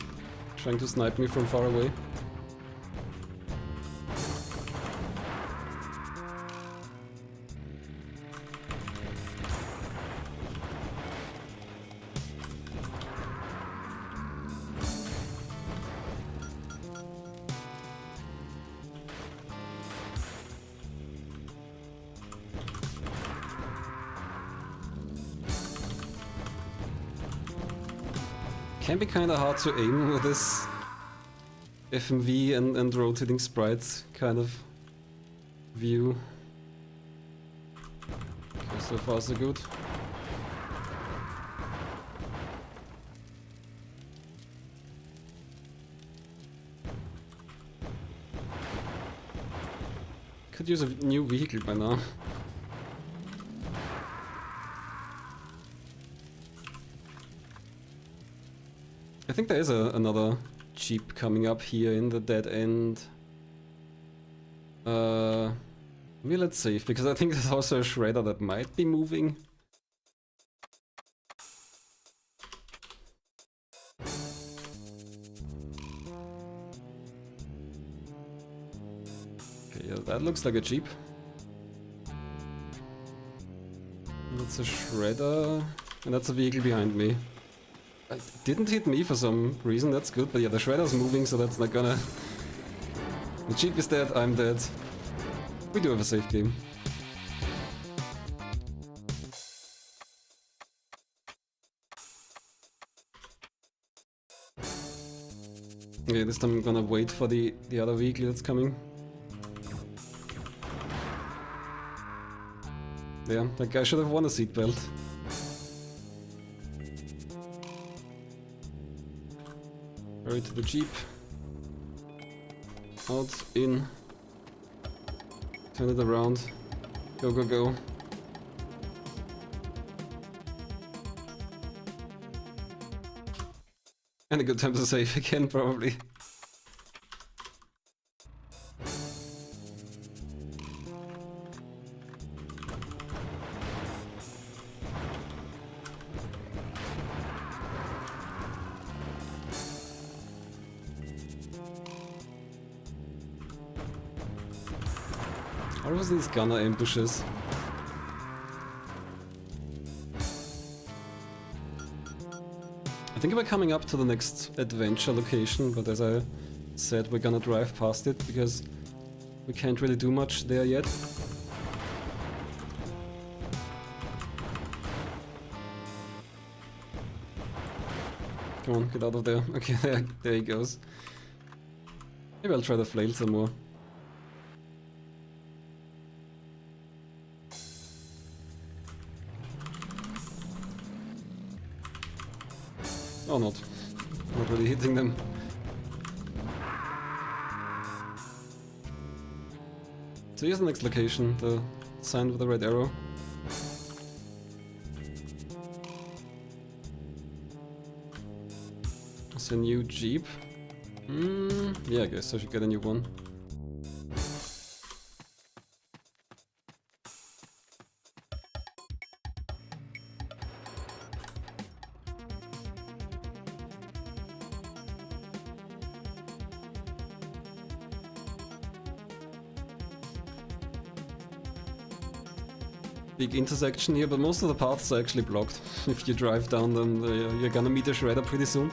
Trying to snipe me from far away. Can be kinda hard to aim with this FMV and rotating sprites kind of view. Okay, so far so good. Could use a new vehicle by now. I think there is another jeep coming up here in the dead end. Maybe let's save, because I think there's also a shredder that might be moving. Okay, yeah, that looks like a jeep. That's a shredder, and that's a vehicle behind me. It didn't hit me for some reason, that's good, but yeah, the shredder's moving, so that's not gonna... The jeep is dead, I'm dead. We do have a safe game. Okay, this time I'm gonna wait for the other vehicle that's coming. Yeah, that guy should have worn a seatbelt. Hurry to the jeep. Out, in. Turn it around. Go, go, go. And a good time to save again, probably. What was these gunner ambushes? I think we're coming up to the next adventure location, but as I said, we're gonna drive past it because we can't really do much there yet. Come on, get out of there. Okay, there he goes. Maybe I'll try the flail some more. Or not. Not really hitting them. So here's the next location, the sign with the red arrow. It's a new jeep. Yeah, I guess I should get a new one. Big intersection here, but most of the paths are actually blocked. If you drive down them, you're gonna meet a shredder pretty soon.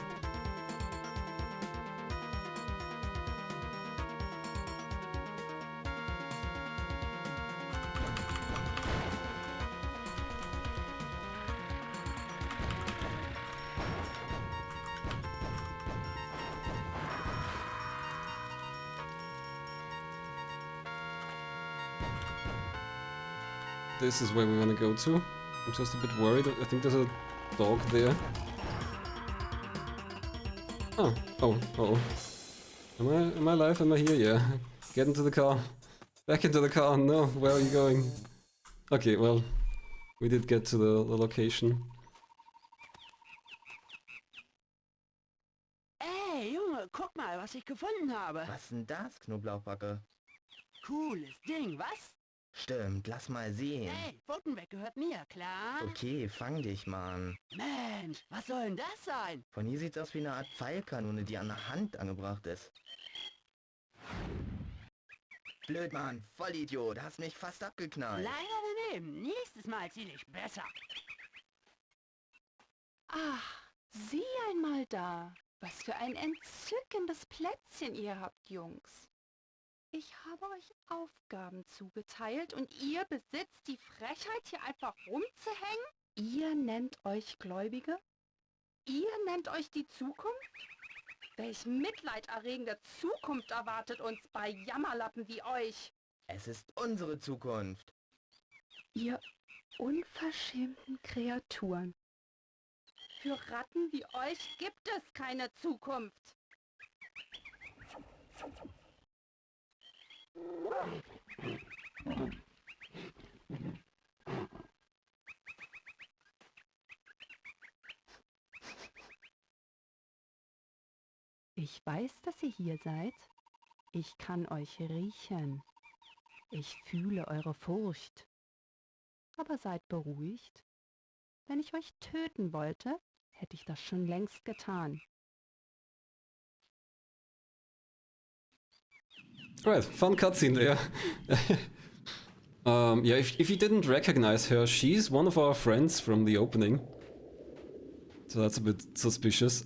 This is where we want to go to. I'm just a bit worried. I think there's a dog there. Oh, oh. Am I alive? Am I here? Yeah. Get into the car. Back into the car. No, where are you going? Okay, well, we did get to the location. Ey, Junge, guck mal, was ich gefunden habe. Was denn das, Knoblauchbacke? Cooles Ding, was? Stimmt, lass mal sehen. Ey, Pfotenweg gehört mir, klar? Okay, fang dich, Mann. Mensch, was soll denn das sein? Von hier sieht's aus wie eine Art Pfeilkanone, die an der Hand angebracht ist. Blöd, Mann, Vollidiot, hast mich fast abgeknallt. Leider daneben, nächstes Mal zieh dich besser. Ach, sieh einmal da. Was für ein entzückendes Plätzchen ihr habt, Jungs. Ich habe euch Aufgaben zugeteilt und ihr besitzt die Frechheit, hier einfach rumzuhängen? Ihr nennt euch Gläubige? Ihr nennt euch die Zukunft? Welch mitleiderregende Zukunft erwartet uns bei Jammerlappen wie euch? Es ist unsere Zukunft. Ihr unverschämten Kreaturen. Für Ratten wie euch gibt es keine Zukunft. Ich weiß, dass ihr hier seid. Ich kann euch riechen. Ich fühle eure Furcht. Aber seid beruhigt. Wenn ich euch töten wollte, hätte ich das schon längst getan. Right, fun cutscene there. Yeah, if you didn't recognize her, she's one of our friends from the opening. So that's a bit suspicious.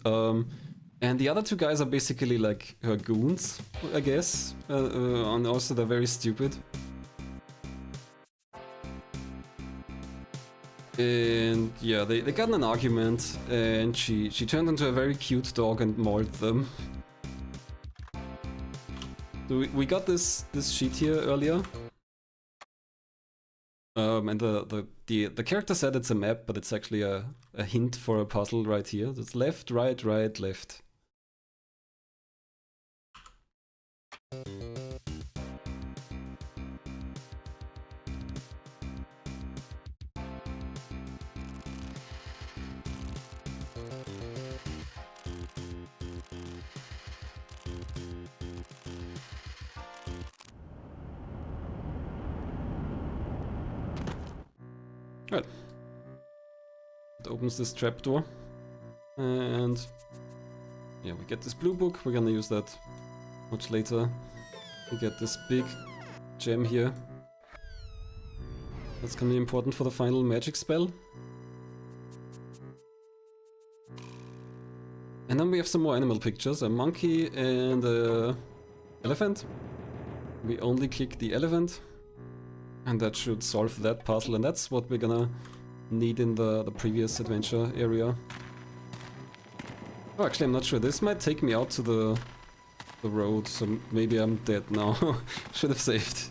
And the other two guys are basically like her goons, I guess. And also they're very stupid. And yeah, they got in an argument and she turned into a very cute dog and mauled them. So we got this sheet here earlier. And the character said it's a map, but it's actually a hint for a puzzle right here. It's left, right, right, left. Right. It opens this trapdoor. And yeah, we get this blue book. We're gonna use that much later. We get this big gem here. That's gonna be important for the final magic spell. And then we have some more animal pictures, a monkey and a elephant. We only click the elephant. And that should solve that puzzle, and that's what we're gonna need in the previous adventure area. Oh, actually I'm not sure. This might take me out to the road, so maybe I'm dead now. Should have saved.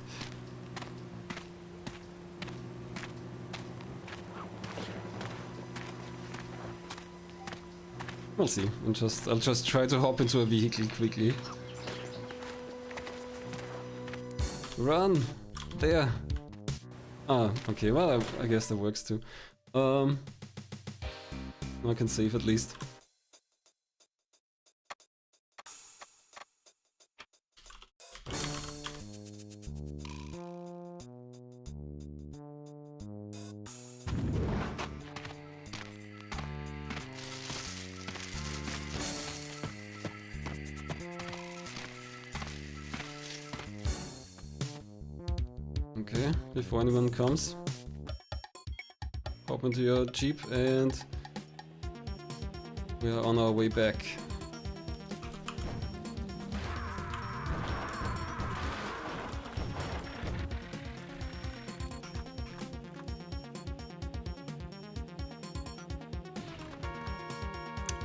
We'll see. I'll just try to hop into a vehicle quickly. Run! There! Ah, okay, well, I guess that works too. I can save at least. Okay, before anyone comes, hop into your jeep and we are on our way back.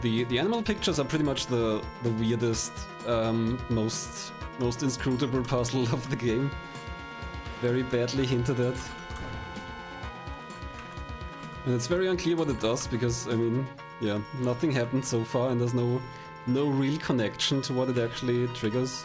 The animal pictures are pretty much the weirdest, most inscrutable puzzle of the game. Very badly hinted at. And it's very unclear what it does because, I mean, yeah, nothing happened so far and there's no real connection to what it actually triggers.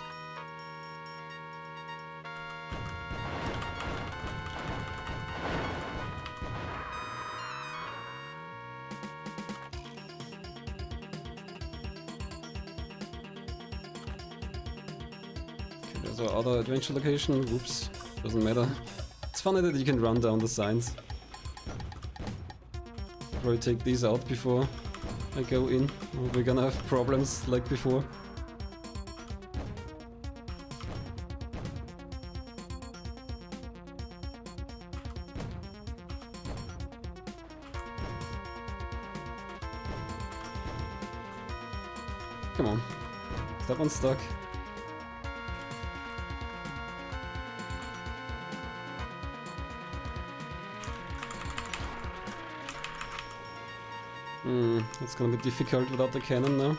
Okay, there's our other adventure location. Whoops. Doesn't matter. It's funny that you can run down the signs. Probably take these out before I go in. Or we're gonna have problems like before. Come on. Is that one stuck? It's gonna be difficult without the cannon now.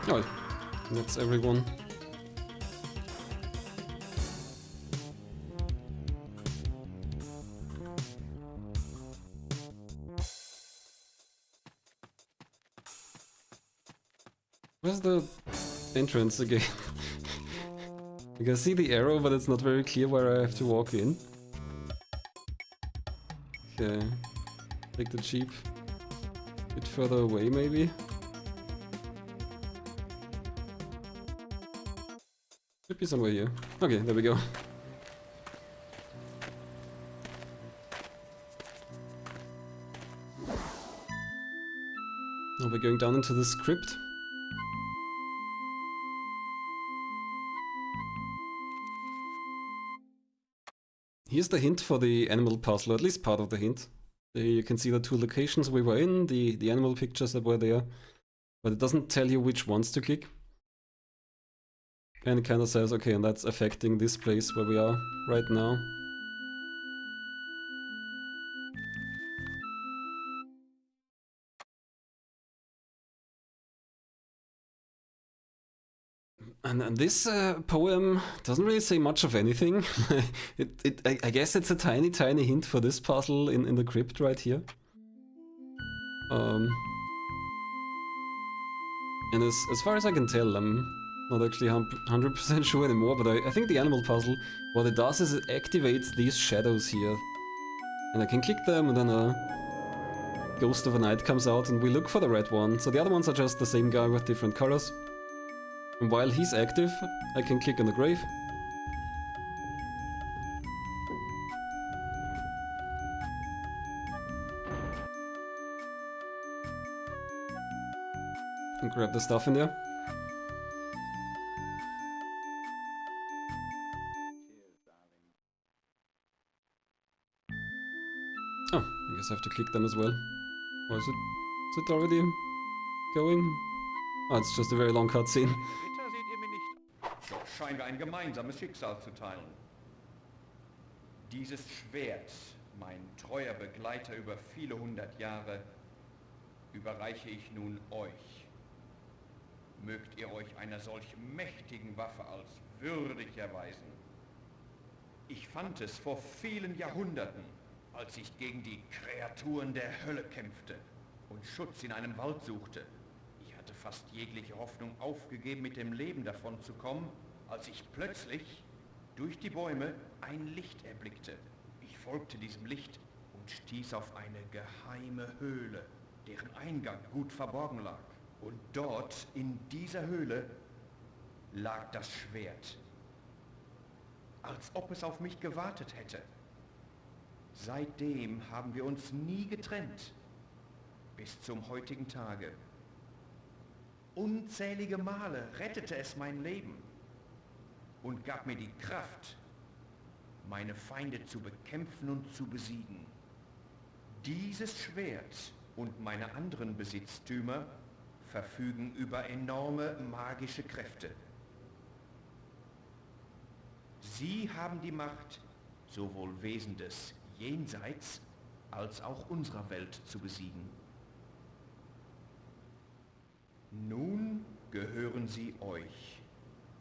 Oh, that's everyone. Where's the entrance again. You can see the arrow, but it's not very clear where I have to walk in. Okay. Take the jeep a bit further away, maybe. Should be somewhere here. Okay, there we go. Now we're going down into the script. Here's the hint for the animal puzzle, or at least part of the hint. There you can see the two locations we were in, the animal pictures that were there, but it doesn't tell you which ones to click. And it kind of says, okay, and that's affecting this place where we are right now. And this poem doesn't really say much of anything. I guess it's a tiny hint for this puzzle in the crypt right here. And as far as I can tell, I'm not actually 100% sure anymore, but I think the animal puzzle, what it does is it activates these shadows here. And I can click them, and then a ghost of a knight comes out, and we look for the red one. So the other ones are just the same guy with different colors. And while he's active, I can click on the grave. And grab the stuff in there. Oh, I guess I have to click them as well. Or is it already going? Oh, it's just a very long cutscene. Ritter seht ihr mir nicht. Doch scheinen wir ein gemeinsames Schicksal zu teilen. Dieses Schwert, mein treuer Begleiter über viele 100 Jahre, überreiche ich nun euch. Mögt ihr euch einer solch mächtigen Waffe als würdig erweisen. Ich fand es vor vielen Jahrhunderten, als ich gegen die Kreaturen der Hölle kämpfte und Schutz in einem Wald suchte. Fast jegliche Hoffnung aufgegeben, mit dem Leben davon zu kommen, als ich plötzlich durch die Bäume ein Licht erblickte. Ich folgte diesem Licht und stieß auf eine geheime Höhle, deren Eingang gut verborgen lag. Und dort, in dieser Höhle, lag das Schwert. Als ob es auf mich gewartet hätte. Seitdem haben wir uns nie getrennt. Bis zum heutigen Tage. Unzählige Male rettete es mein Leben und gab mir die Kraft, meine Feinde zu bekämpfen und zu besiegen. Dieses Schwert und meine anderen Besitztümer verfügen über enorme magische Kräfte. Sie haben die Macht, sowohl Wesen des Jenseits als auch unserer Welt zu besiegen. Nun gehören sie euch.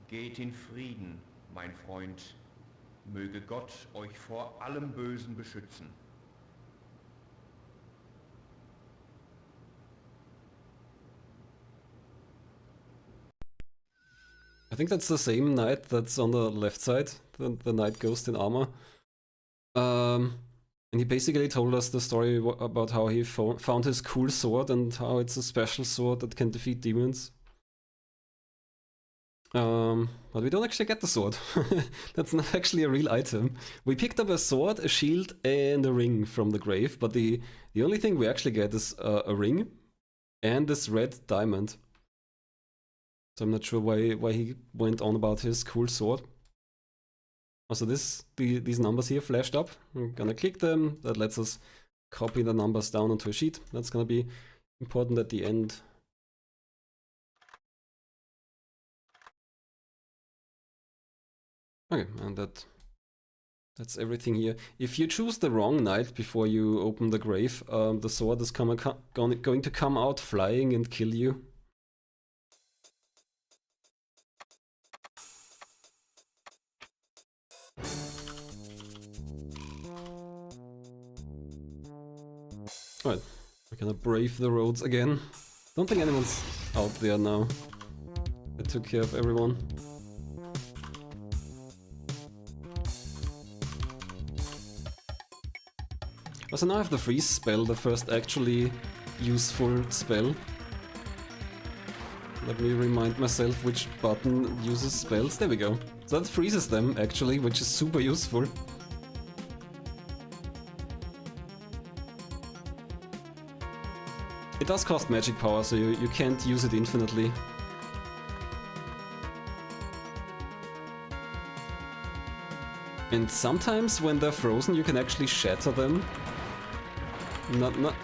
Geht in Frieden, mein Freund. Möge Gott euch vor allem Bösen beschützen. I think that's the same knight that's on the left side, the knight ghost in armor. And he basically told us the story about how he found his cool sword and how it's a special sword that can defeat demons. But we don't actually get the sword. That's not actually a real item. We picked up a sword, a shield, and a ring from the grave, but the only thing we actually get is a ring and this red diamond. So I'm not sure why he went on about his cool sword. Also these numbers here flashed up. I'm gonna click them. That lets us copy the numbers down onto a sheet. That's gonna be important at the end. Okay, and that's everything here. If you choose the wrong knight before you open the grave, the sword is going to come out flying and kill you. Alright, we're gonna brave the roads again. Don't think anyone's out there now. It took care of everyone. Also now I have the freeze spell, the first actually useful spell. Let me remind myself which button uses spells. There we go. So that freezes them actually, which is super useful. It does cost magic power, so you can't use it infinitely. And sometimes when they're frozen you can actually shatter them. Not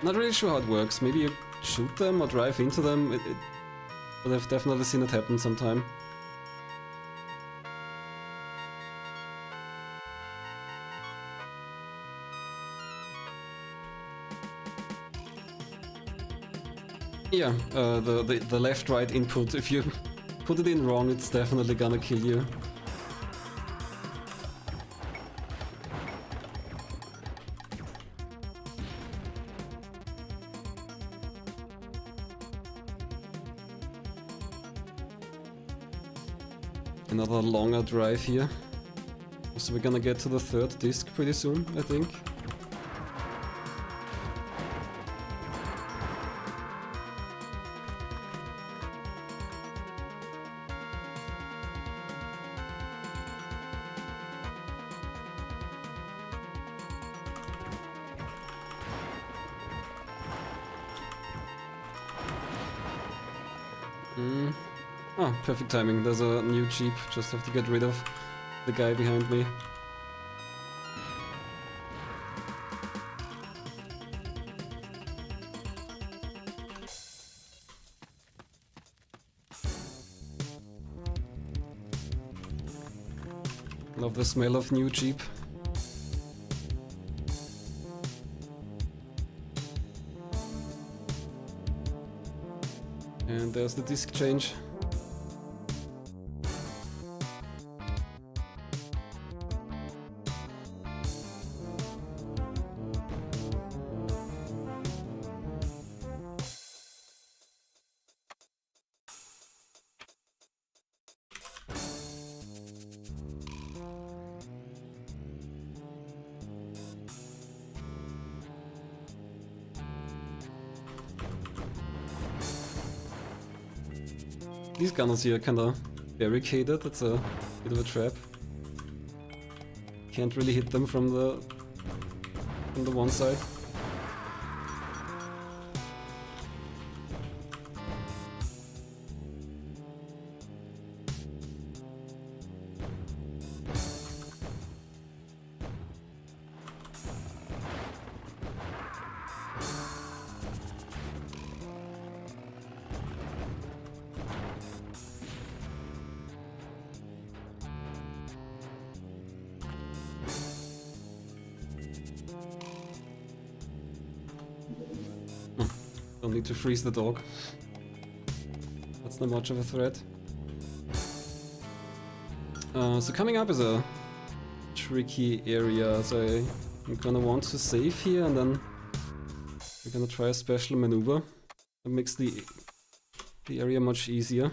really sure how it works. Maybe you shoot them or drive into them. But I've definitely seen it happen sometime. Yeah, the left-right input, if you put it in wrong, it's definitely gonna kill you. Another longer drive here. So we're gonna get to the third disc pretty soon, I think. Oh, perfect timing. There's a new Jeep. Just have to get rid of the guy behind me. Love the smell of new Jeep. And there's the disc change. These gunners here are kinda barricaded, it's a bit of a trap. Can't really hit them from the one side. Don't need to freeze the dog. That's not much of a threat. So coming up is a tricky area, so I'm gonna want to save here and then we're gonna try a special maneuver that makes the area much easier.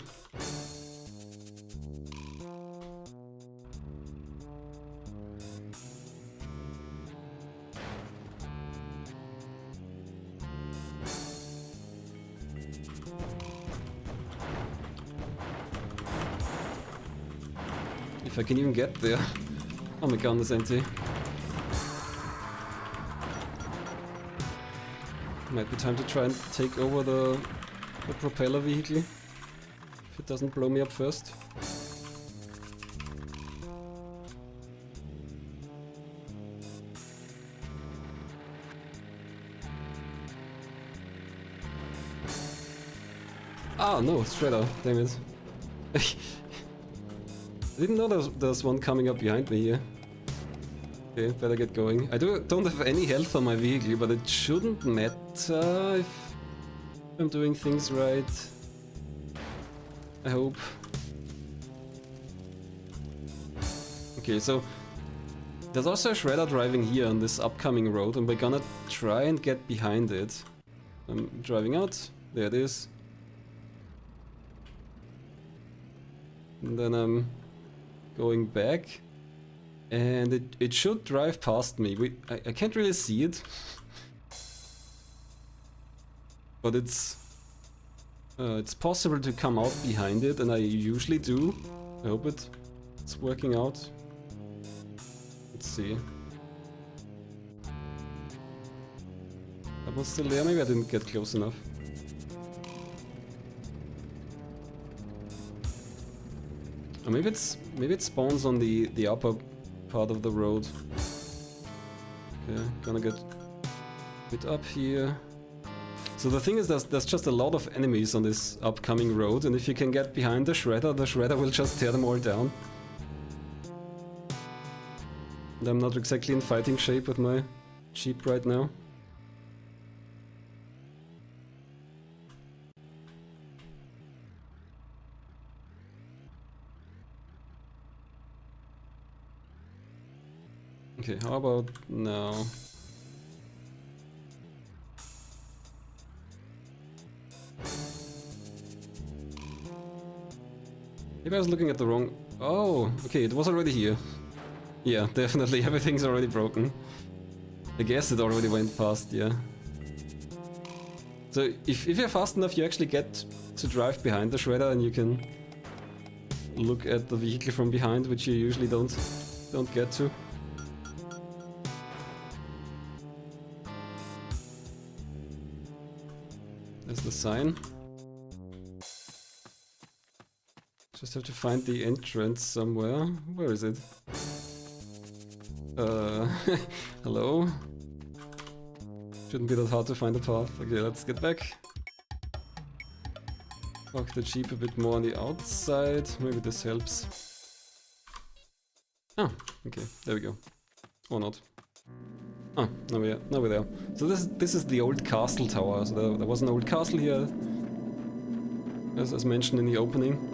If I can even get there. Oh, my gun is empty. Might be time to try and take over the propeller vehicle. If it doesn't blow me up first. Ah, no, Shredder, damn it. I didn't know there's one coming up behind me here. Okay, better get going. I don't have any health on my vehicle, but it shouldn't matter if I'm doing things right. I hope. Okay, so there's also a Shredder driving here on this upcoming road, and we're gonna try and get behind it. I'm driving out. There it is. and then I'm going back, and it should drive past me. I can't really see it, but it's possible to come out behind it, and I usually do. I hope it's working out. Let's see. That was still there. Maybe I didn't get close enough. Or maybe it spawns on the upper part of the road. Okay, gonna get a bit up here. So the thing is, there's just a lot of enemies on this upcoming road, and if you can get behind the shredder will just tear them all down. And I'm not exactly in fighting shape with my Jeep right now. Okay, how about now? Maybe I was looking at the wrong... Oh, okay, it was already here. Yeah, definitely, everything's already broken. I guess it already went fast, yeah. So, if you're fast enough, you actually get to drive behind the shredder and you can look at the vehicle from behind, which you usually don't get to. There's the sign. Just have to find the entrance somewhere. Where is it? Hello? Shouldn't be that hard to find a path. Okay, let's get back. Park the Jeep a bit more on the outside. Maybe this helps. Ah, okay, there we go. Or not. Ah, now we're there. So this is the old castle tower. So there was an old castle here, as mentioned in the opening.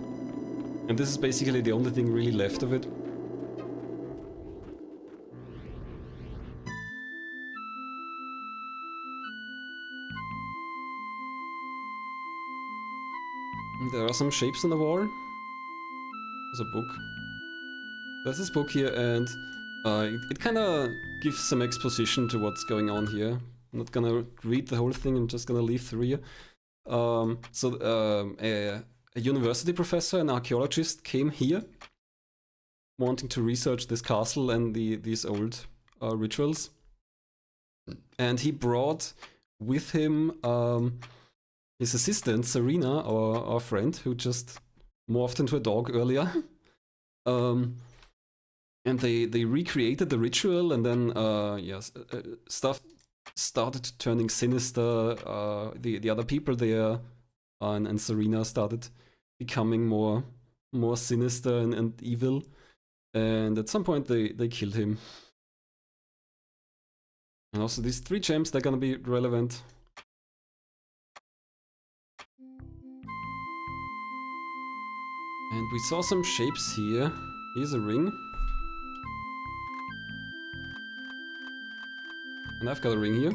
And this is basically the only thing really left of it. There are some shapes on the wall. There's a book. There's this book here, and it kind of gives some exposition to what's going on here. I'm not gonna read the whole thing, I'm just gonna leaf through here. A university professor, an archaeologist, came here wanting to research this castle and these old rituals. And he brought with him his assistant, Serena, our friend, who just morphed into a dog earlier. And they recreated the ritual, and then stuff started turning sinister. The other people there and Serena started becoming more sinister and evil. And at some point they killed him. And also these 3 gems, they're gonna be relevant. And we saw some shapes here. Here's a ring. And I've got a ring here.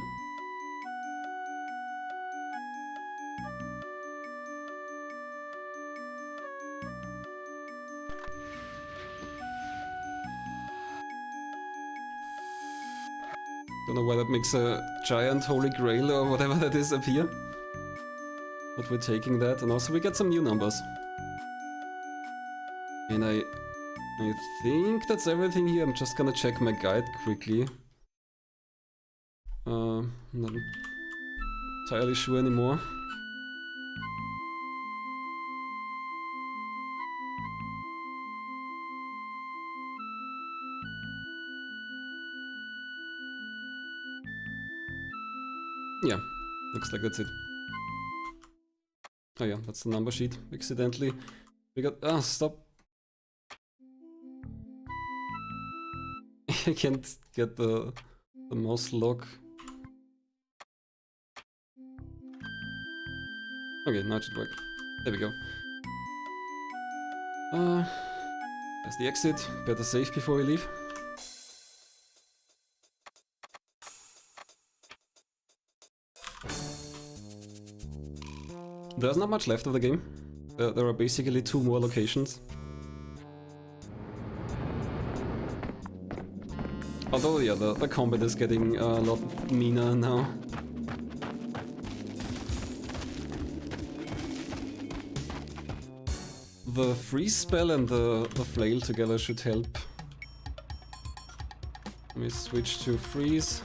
Don't know why that makes a giant holy grail or whatever that is appear. But we're taking that, and also we get some new numbers. And I think that's everything here. I'm just gonna check my guide quickly. I'm not entirely sure anymore. Yeah, looks like that's it. Oh yeah, that's the number sheet. Accidentally. We got... Ah, stop. I can't get the mouse lock. Okay, now it should work. There we go. There's the exit. Better save before we leave. There's not much left of the game. There are basically 2 more locations. Although, yeah, the combat is getting a lot meaner now. The freeze spell and the flail together should help. Let me switch to freeze.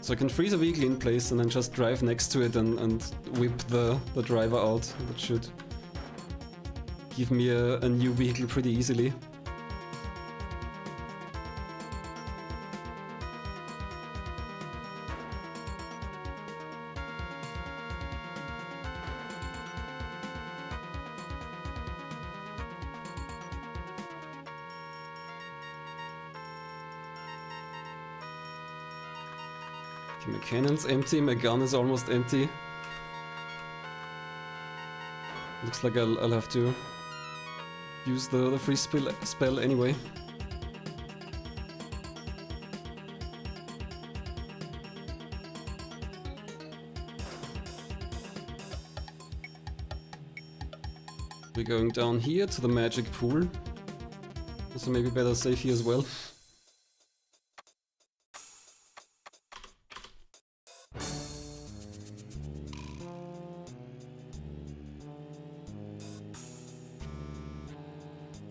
So I can freeze a vehicle in place and then just drive next to it and whip the driver out. That should give me a new vehicle pretty easily. Okay, my cannon's empty, my gun is almost empty. Looks like I'll have to use the free spell anyway. We're going down here to the magic pool. So maybe better save here as well.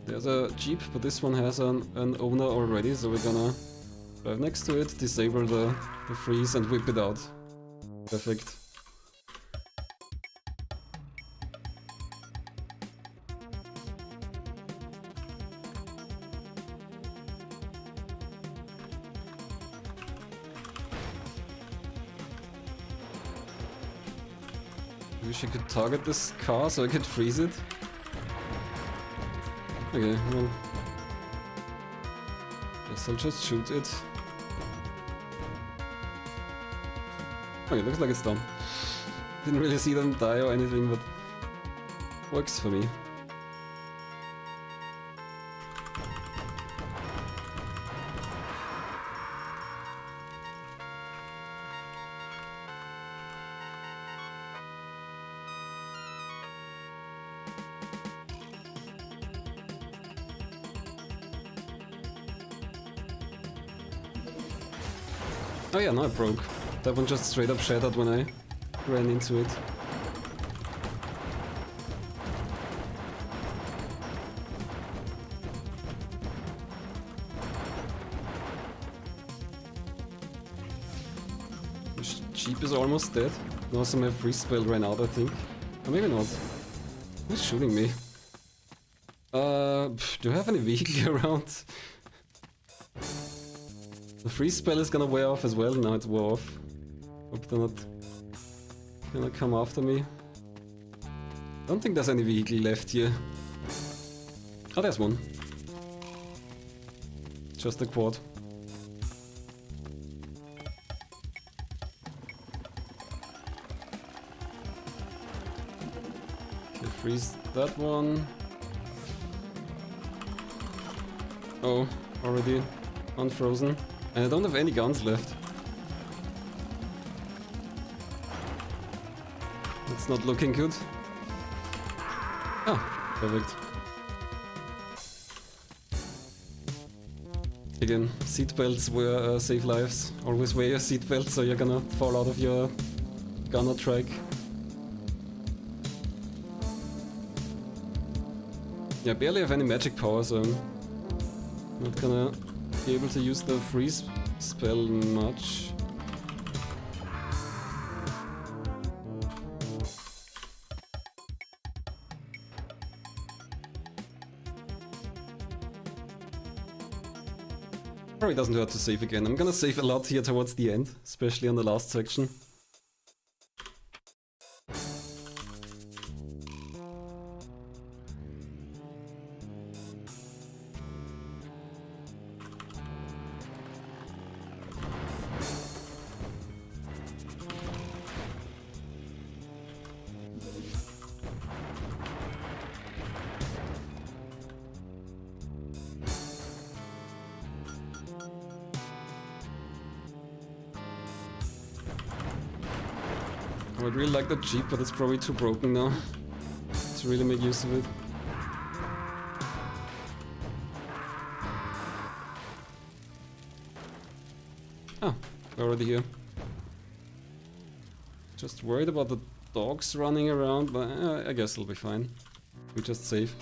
There's a jeep, but this one has an owner already, so we're gonna drive next to it, disable the freeze and whip it out. Perfect. Wish I could target this car so I could freeze it. Okay, well, guess I'll just shoot it. Okay, looks like it's done. Didn't really see them die or anything, but works for me. Oh yeah, no, it broke. That one just straight up shattered when I ran into it. This jeep is almost dead. And also my freeze spell ran out, I think. Or maybe not. Who's shooting me? Do I have any vehicle around? The freeze spell is gonna wear off as well. Now it's wore off. Hope they're not gonna come after me. Don't think there's any vehicle left here. Oh, there's one. Just a quad. Okay, freeze that one. Oh, already unfrozen. And I don't have any guns left. It's not looking good. Ah, perfect. Again, seatbelts were save lives. Always wear your seatbelt so you're gonna fall out of your gunner track. Yeah, I barely have any magic power, so I'm not gonna be able to use the freeze spell much. Probably doesn't hurt to save again. I'm gonna save a lot here towards the end, especially on the last section. I would really like the Jeep, but it's probably too broken now to really make use of it. Oh, we're already here. Just worried about the dogs running around, but I guess it'll be fine. We just save.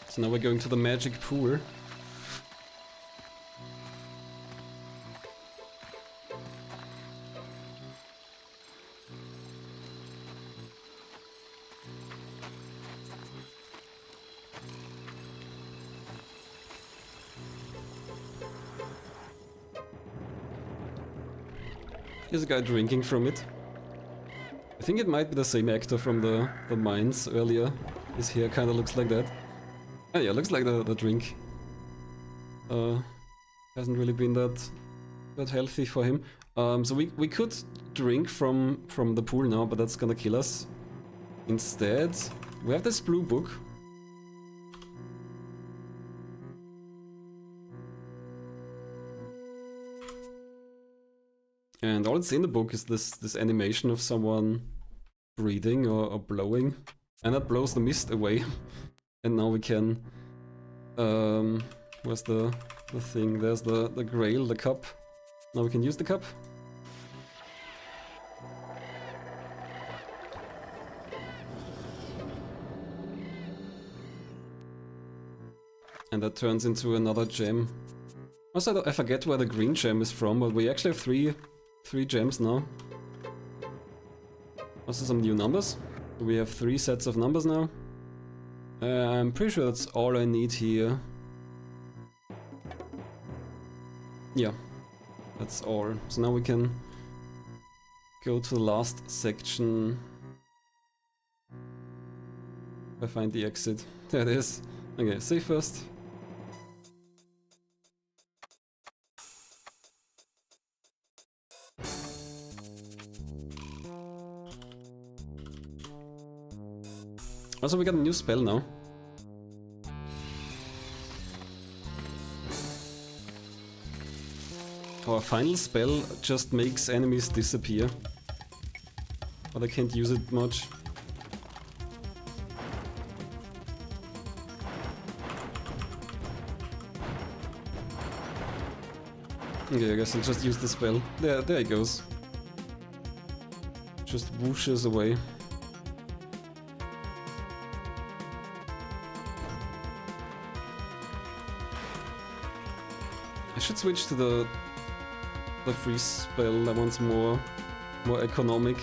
So now we're going to the magic pool. Here's a guy drinking from it. I think it might be the same actor from the mines earlier. His hair kind of looks like that. Oh yeah, looks like the drink hasn't really been that healthy for him. So we could drink from the pool now, but that's gonna kill us. Instead, we have this blue book. And all that's in the book is this animation of someone breathing or blowing. And that blows the mist away. And now we can... where's the thing? There's the grail, the cup. Now we can use the cup. And that turns into another gem. Also, I forget where the green gem is from, but we actually have three gems now. Also some new numbers. We have 3 sets of numbers now. I'm pretty sure that's all I need here. Yeah, that's all. So now we can go to the last section. If I find the exit. There it is. Okay, save first. Also, we got a new spell now. Our final spell just makes enemies disappear. But I can't use it much. Okay, I guess I'll just use the spell. There it goes. Just whooshes away. I should switch to the freeze spell. That one's more economic.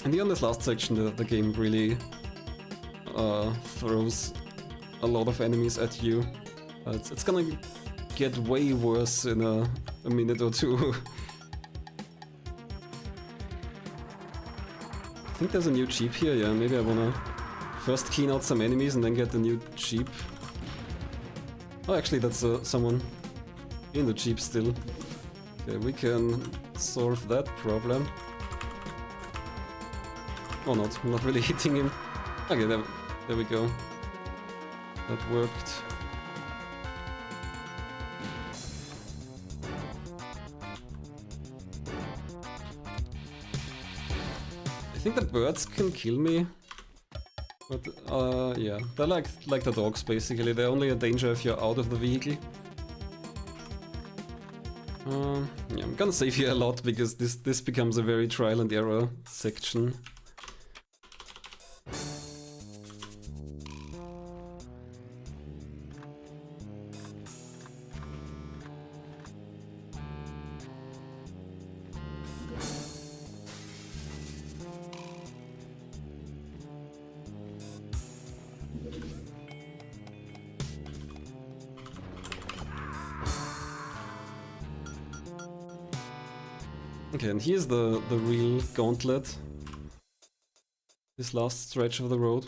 And here on this last section, the game really throws a lot of enemies at you. It's gonna get way worse in a minute or two. I think there's a new jeep here, yeah, maybe I wanna first clean out some enemies and then get the new jeep. Oh, actually that's someone in the jeep still. Okay, we can solve that problem. Or not, I'm not really hitting him. Okay, there we go. That worked. I think the birds can kill me. But, yeah, they're like the dogs basically. They're only a danger if you're out of the vehicle. Yeah, I'm gonna save here a lot because this becomes a very trial and error section. Okay, and here's the real gauntlet. This last stretch of the road.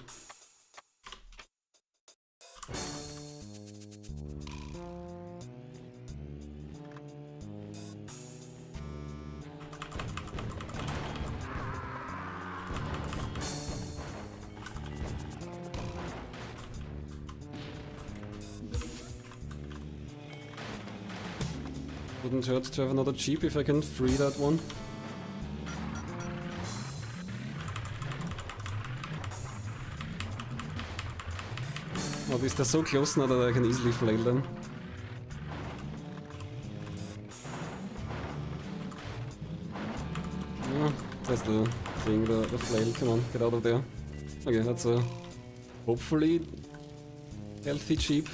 Wouldn't hurt to have another jeep if I can free that one. Oh, these they're so close now that I can easily flail them. Yeah, that's the thing, the flail. Come on, get out of there. Okay, that's a hopefully healthy jeep.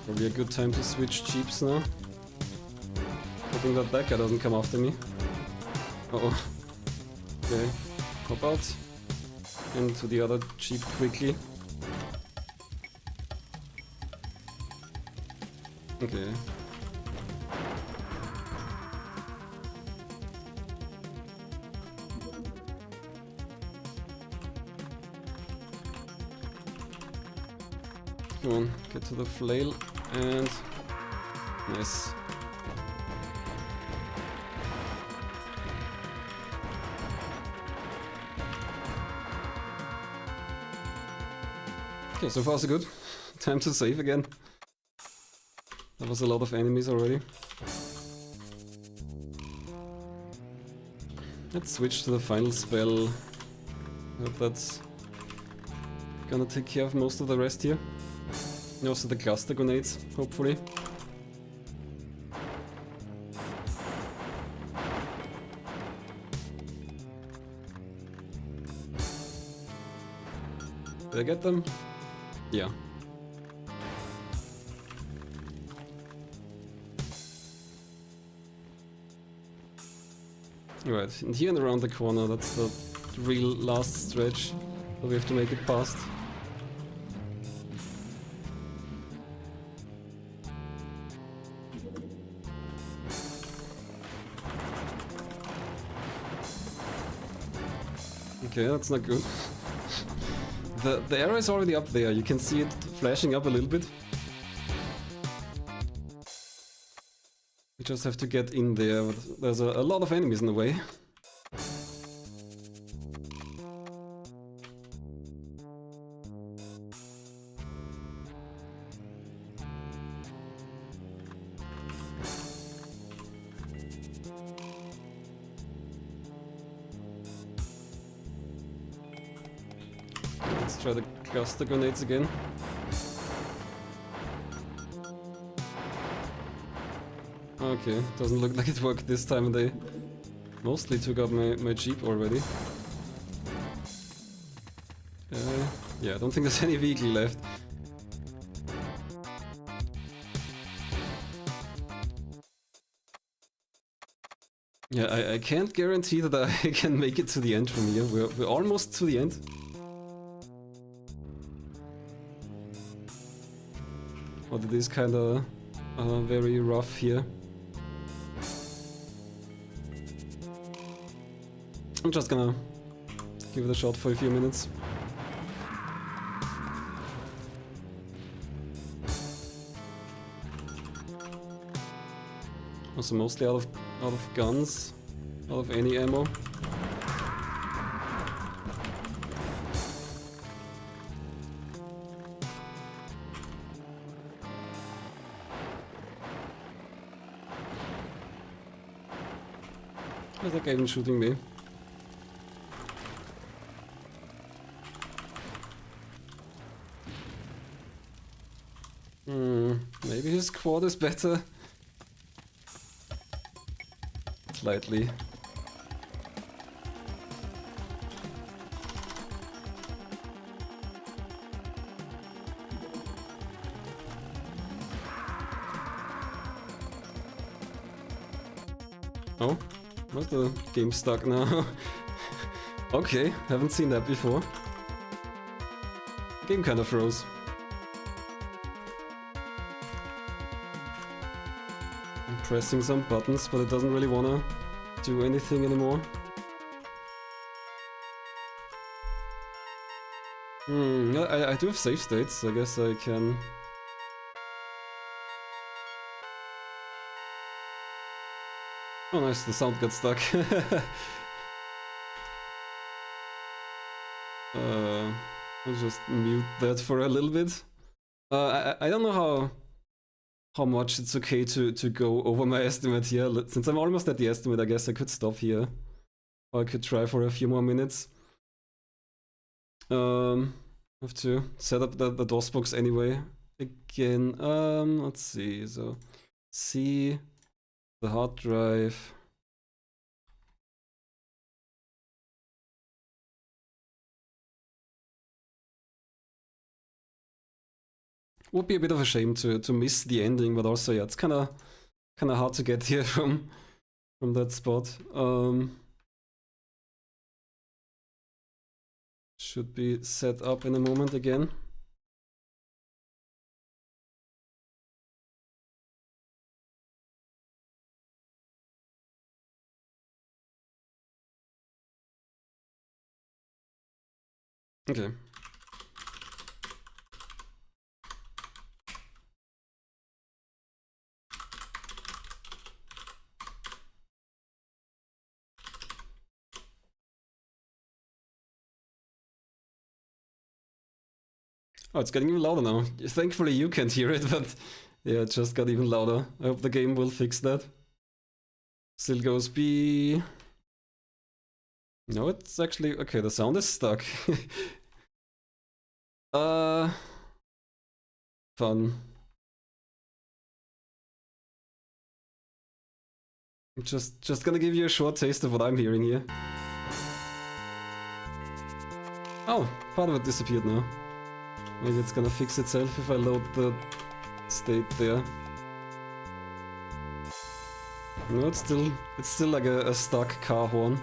Probably a good time to switch jeeps now. Hoping that guy doesn't come after me. Uh-oh. Okay, hop out. Into the other jeep quickly. Okay. Come on, get to the flail and... nice. Okay, so far so good. Time to save again. There was a lot of enemies already. Let's switch to the final spell. Hope that's gonna take care of most of the rest here. And also the cluster grenades, hopefully. Did I get them? Yeah. Right, and here and around the corner, that's the real last stretch that we have to make it past. Okay, that's not good. The arrow is already up there, you can see it flashing up a little bit. We just have to get in there, but there's a lot of enemies in the way. Let's try the cluster grenades again. Okay, doesn't look like it worked this time. They mostly took out my jeep already. Yeah, I don't think there's any vehicle left. Yeah, I can't guarantee that I can make it to the end from here. We're almost to the end. But it is kinda very rough here. I'm just gonna give it a shot for a few minutes. Also mostly out of guns, out of any ammo. Is that guy even shooting me? Maybe his quad is better. Slightly. Oh, what's the game stuck now? Okay, haven't seen that before. Game kinda froze. I'm pressing some buttons, but it doesn't really wanna do anything anymore. I do have save states, I guess I can Oh nice, the sound got stuck. I'll just mute that for a little bit. I don't know how much it's okay to go over my estimate here. Since I'm almost at the estimate, I guess I could stop here. Or I could try for a few more minutes. Have to set up the DOS box anyway. Again, let's see, so C, the hard drive. Would be a bit of a shame to miss the ending, but also yeah, it's kinda hard to get here from that spot. Should be set up in a moment again. Okay. Oh, it's getting even louder now. Thankfully you can't hear it, but yeah, it just got even louder. I hope the game will fix that. Still goes B. No, it's actually... okay, the sound is stuck. Fun. I'm just gonna give you a short taste of what I'm hearing here. Oh, part of it disappeared now. Maybe it's gonna fix itself if I load the state there. No, it's still like a stuck car horn.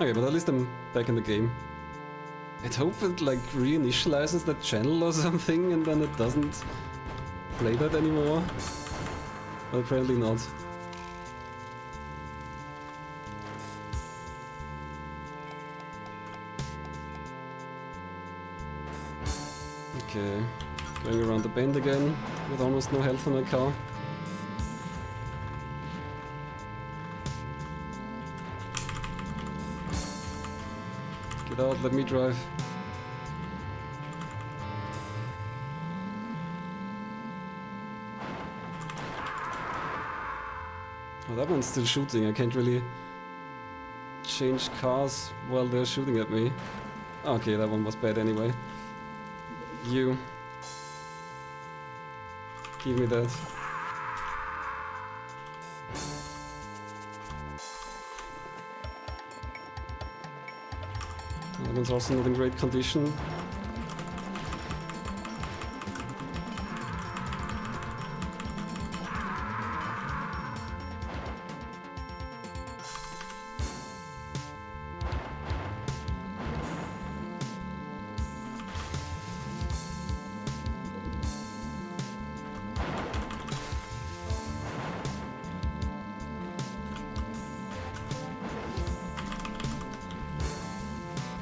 Okay, but at least I'm back in the game. I'd hope it like reinitializes that channel or something and then it doesn't play that anymore. But apparently not. Okay, going around the bend again with almost no health on my car. Get out, let me drive. Oh, that one's still shooting. I can't really change cars while they're shooting at me. Okay, that one was bad anyway. You. Give me that. That one's also not in great condition.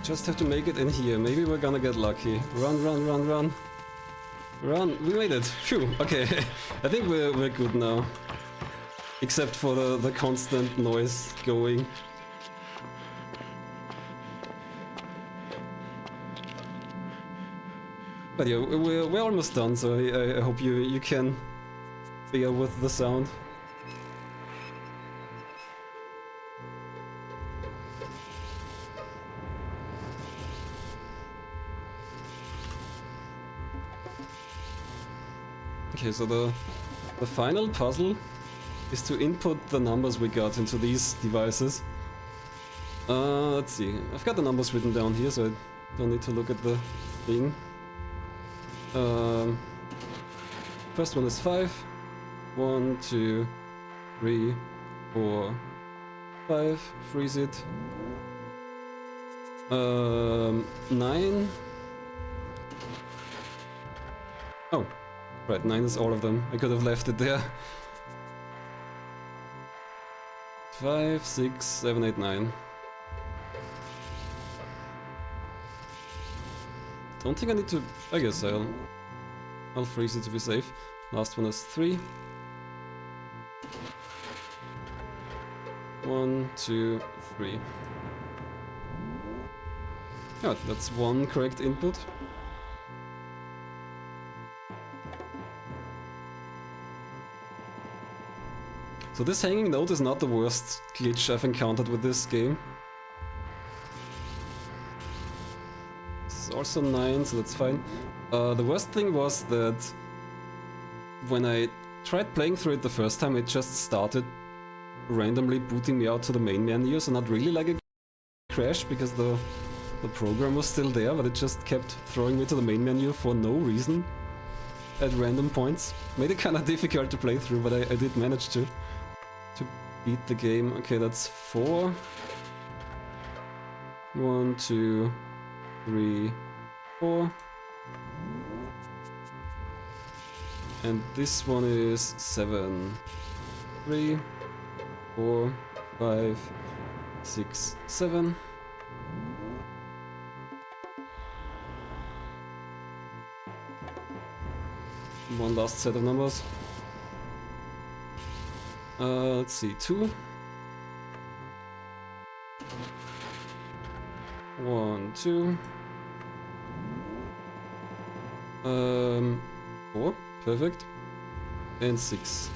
Just have to make it in here. Maybe we're gonna get lucky. Run, run, run, run. Run. We made it. Phew. Okay. I think we're good now. Except for the constant noise going. But yeah, we're almost done, so I hope you can bear with the sound. Okay, so the final puzzle is to input the numbers we got into these devices. Let's see. I've got the numbers written down here, so I don't need to look at the thing. First one is 5. 1, 2, 3, 4, 5. Freeze it. 9. Oh. Right, 9 is all of them. I could have left it there. 5, 6, 7, 8, 9. Don't think I need to... I guess I'll freeze it to be safe. Last one is 3. 1, 2, 3. Yeah, that's one correct input. So this hanging note is not the worst glitch I've encountered with this game. This is also 9, so that's fine. The worst thing was that when I tried playing through it the first time, it just started randomly booting me out to the main menu, so not really like a crash, because the program was still there, but it just kept throwing me to the main menu for no reason at random points. Made it kinda difficult to play through, but I did manage to beat the game. Okay, that's 4. 1, 2, 3, 4. And this one is 7. 3, 4, 5, 6, 7. One last set of numbers. Let's see, 2. 1, 2. 4, perfect. And 6.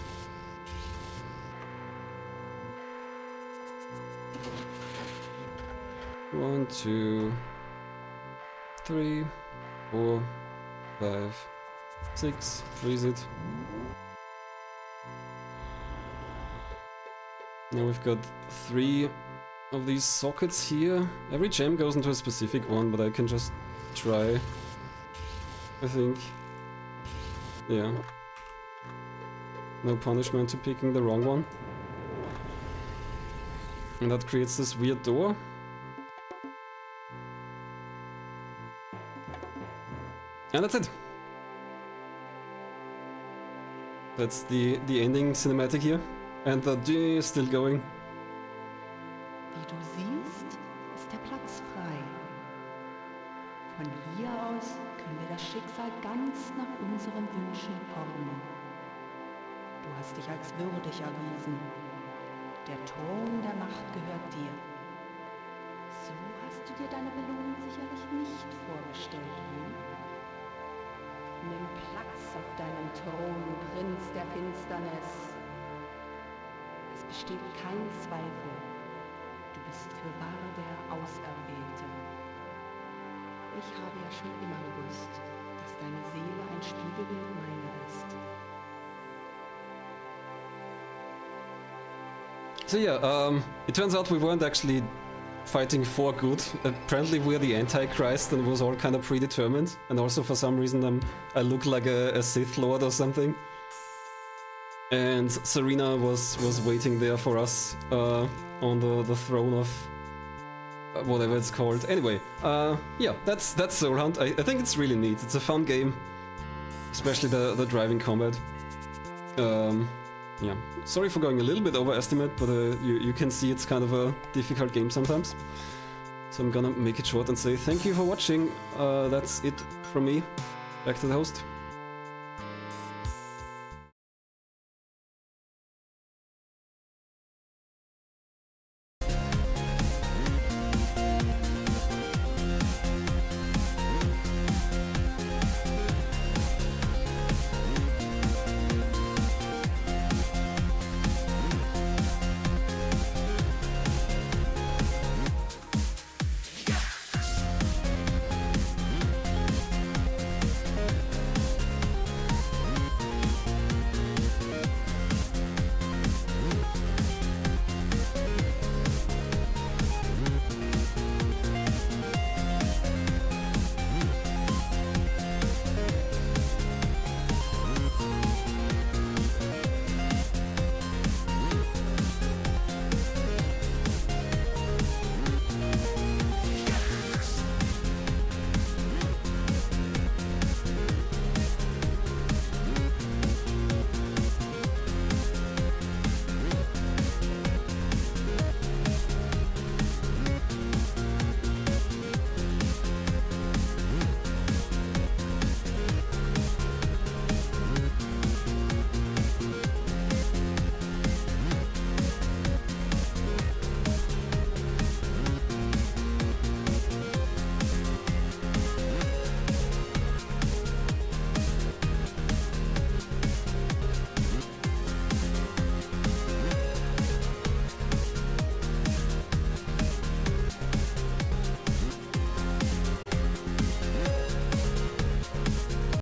One, 2, 3, 4, 5, 6. Freeze it. Now we've got 3 of these sockets here. Every gem goes into a specific one, but I can just try, I think. Yeah. No punishment to picking the wrong one. And that creates this weird door. And that's it. That's the ending cinematic here. And the D is still going. Wie du siehst, ist der Platz frei. Von hier aus können wir das Schicksal ganz nach unseren Wünschen formen. Du hast dich als würdig erwiesen. Der Thron der Macht gehört dir. So hast du dir deine Belohnung sicherlich nicht vorgestellt, hm? Nimm Platz auf deinem Thron, Prinz der Finsternis. Es besteht kein Zweifel. Du bist fürwahr der Auserwählte. Ich habe ja schon immer gewusst, dass deine Seele ein Spiegelbild meiner ist. So yeah, it turns out we weren't actually fighting for good. Apparently we're the Antichrist, and it was all kind of predetermined. And also for some reason I look like a Sith Lord or something. And Serena was waiting there for us on the throne of whatever it's called. Anyway, yeah, that's Soul Hunt. I think it's really neat. It's a fun game, especially the driving combat. Yeah, sorry for going a little bit overestimate, but you can see it's kind of a difficult game sometimes. So I'm gonna make it short and say thank you for watching. That's it from me. Back to the host.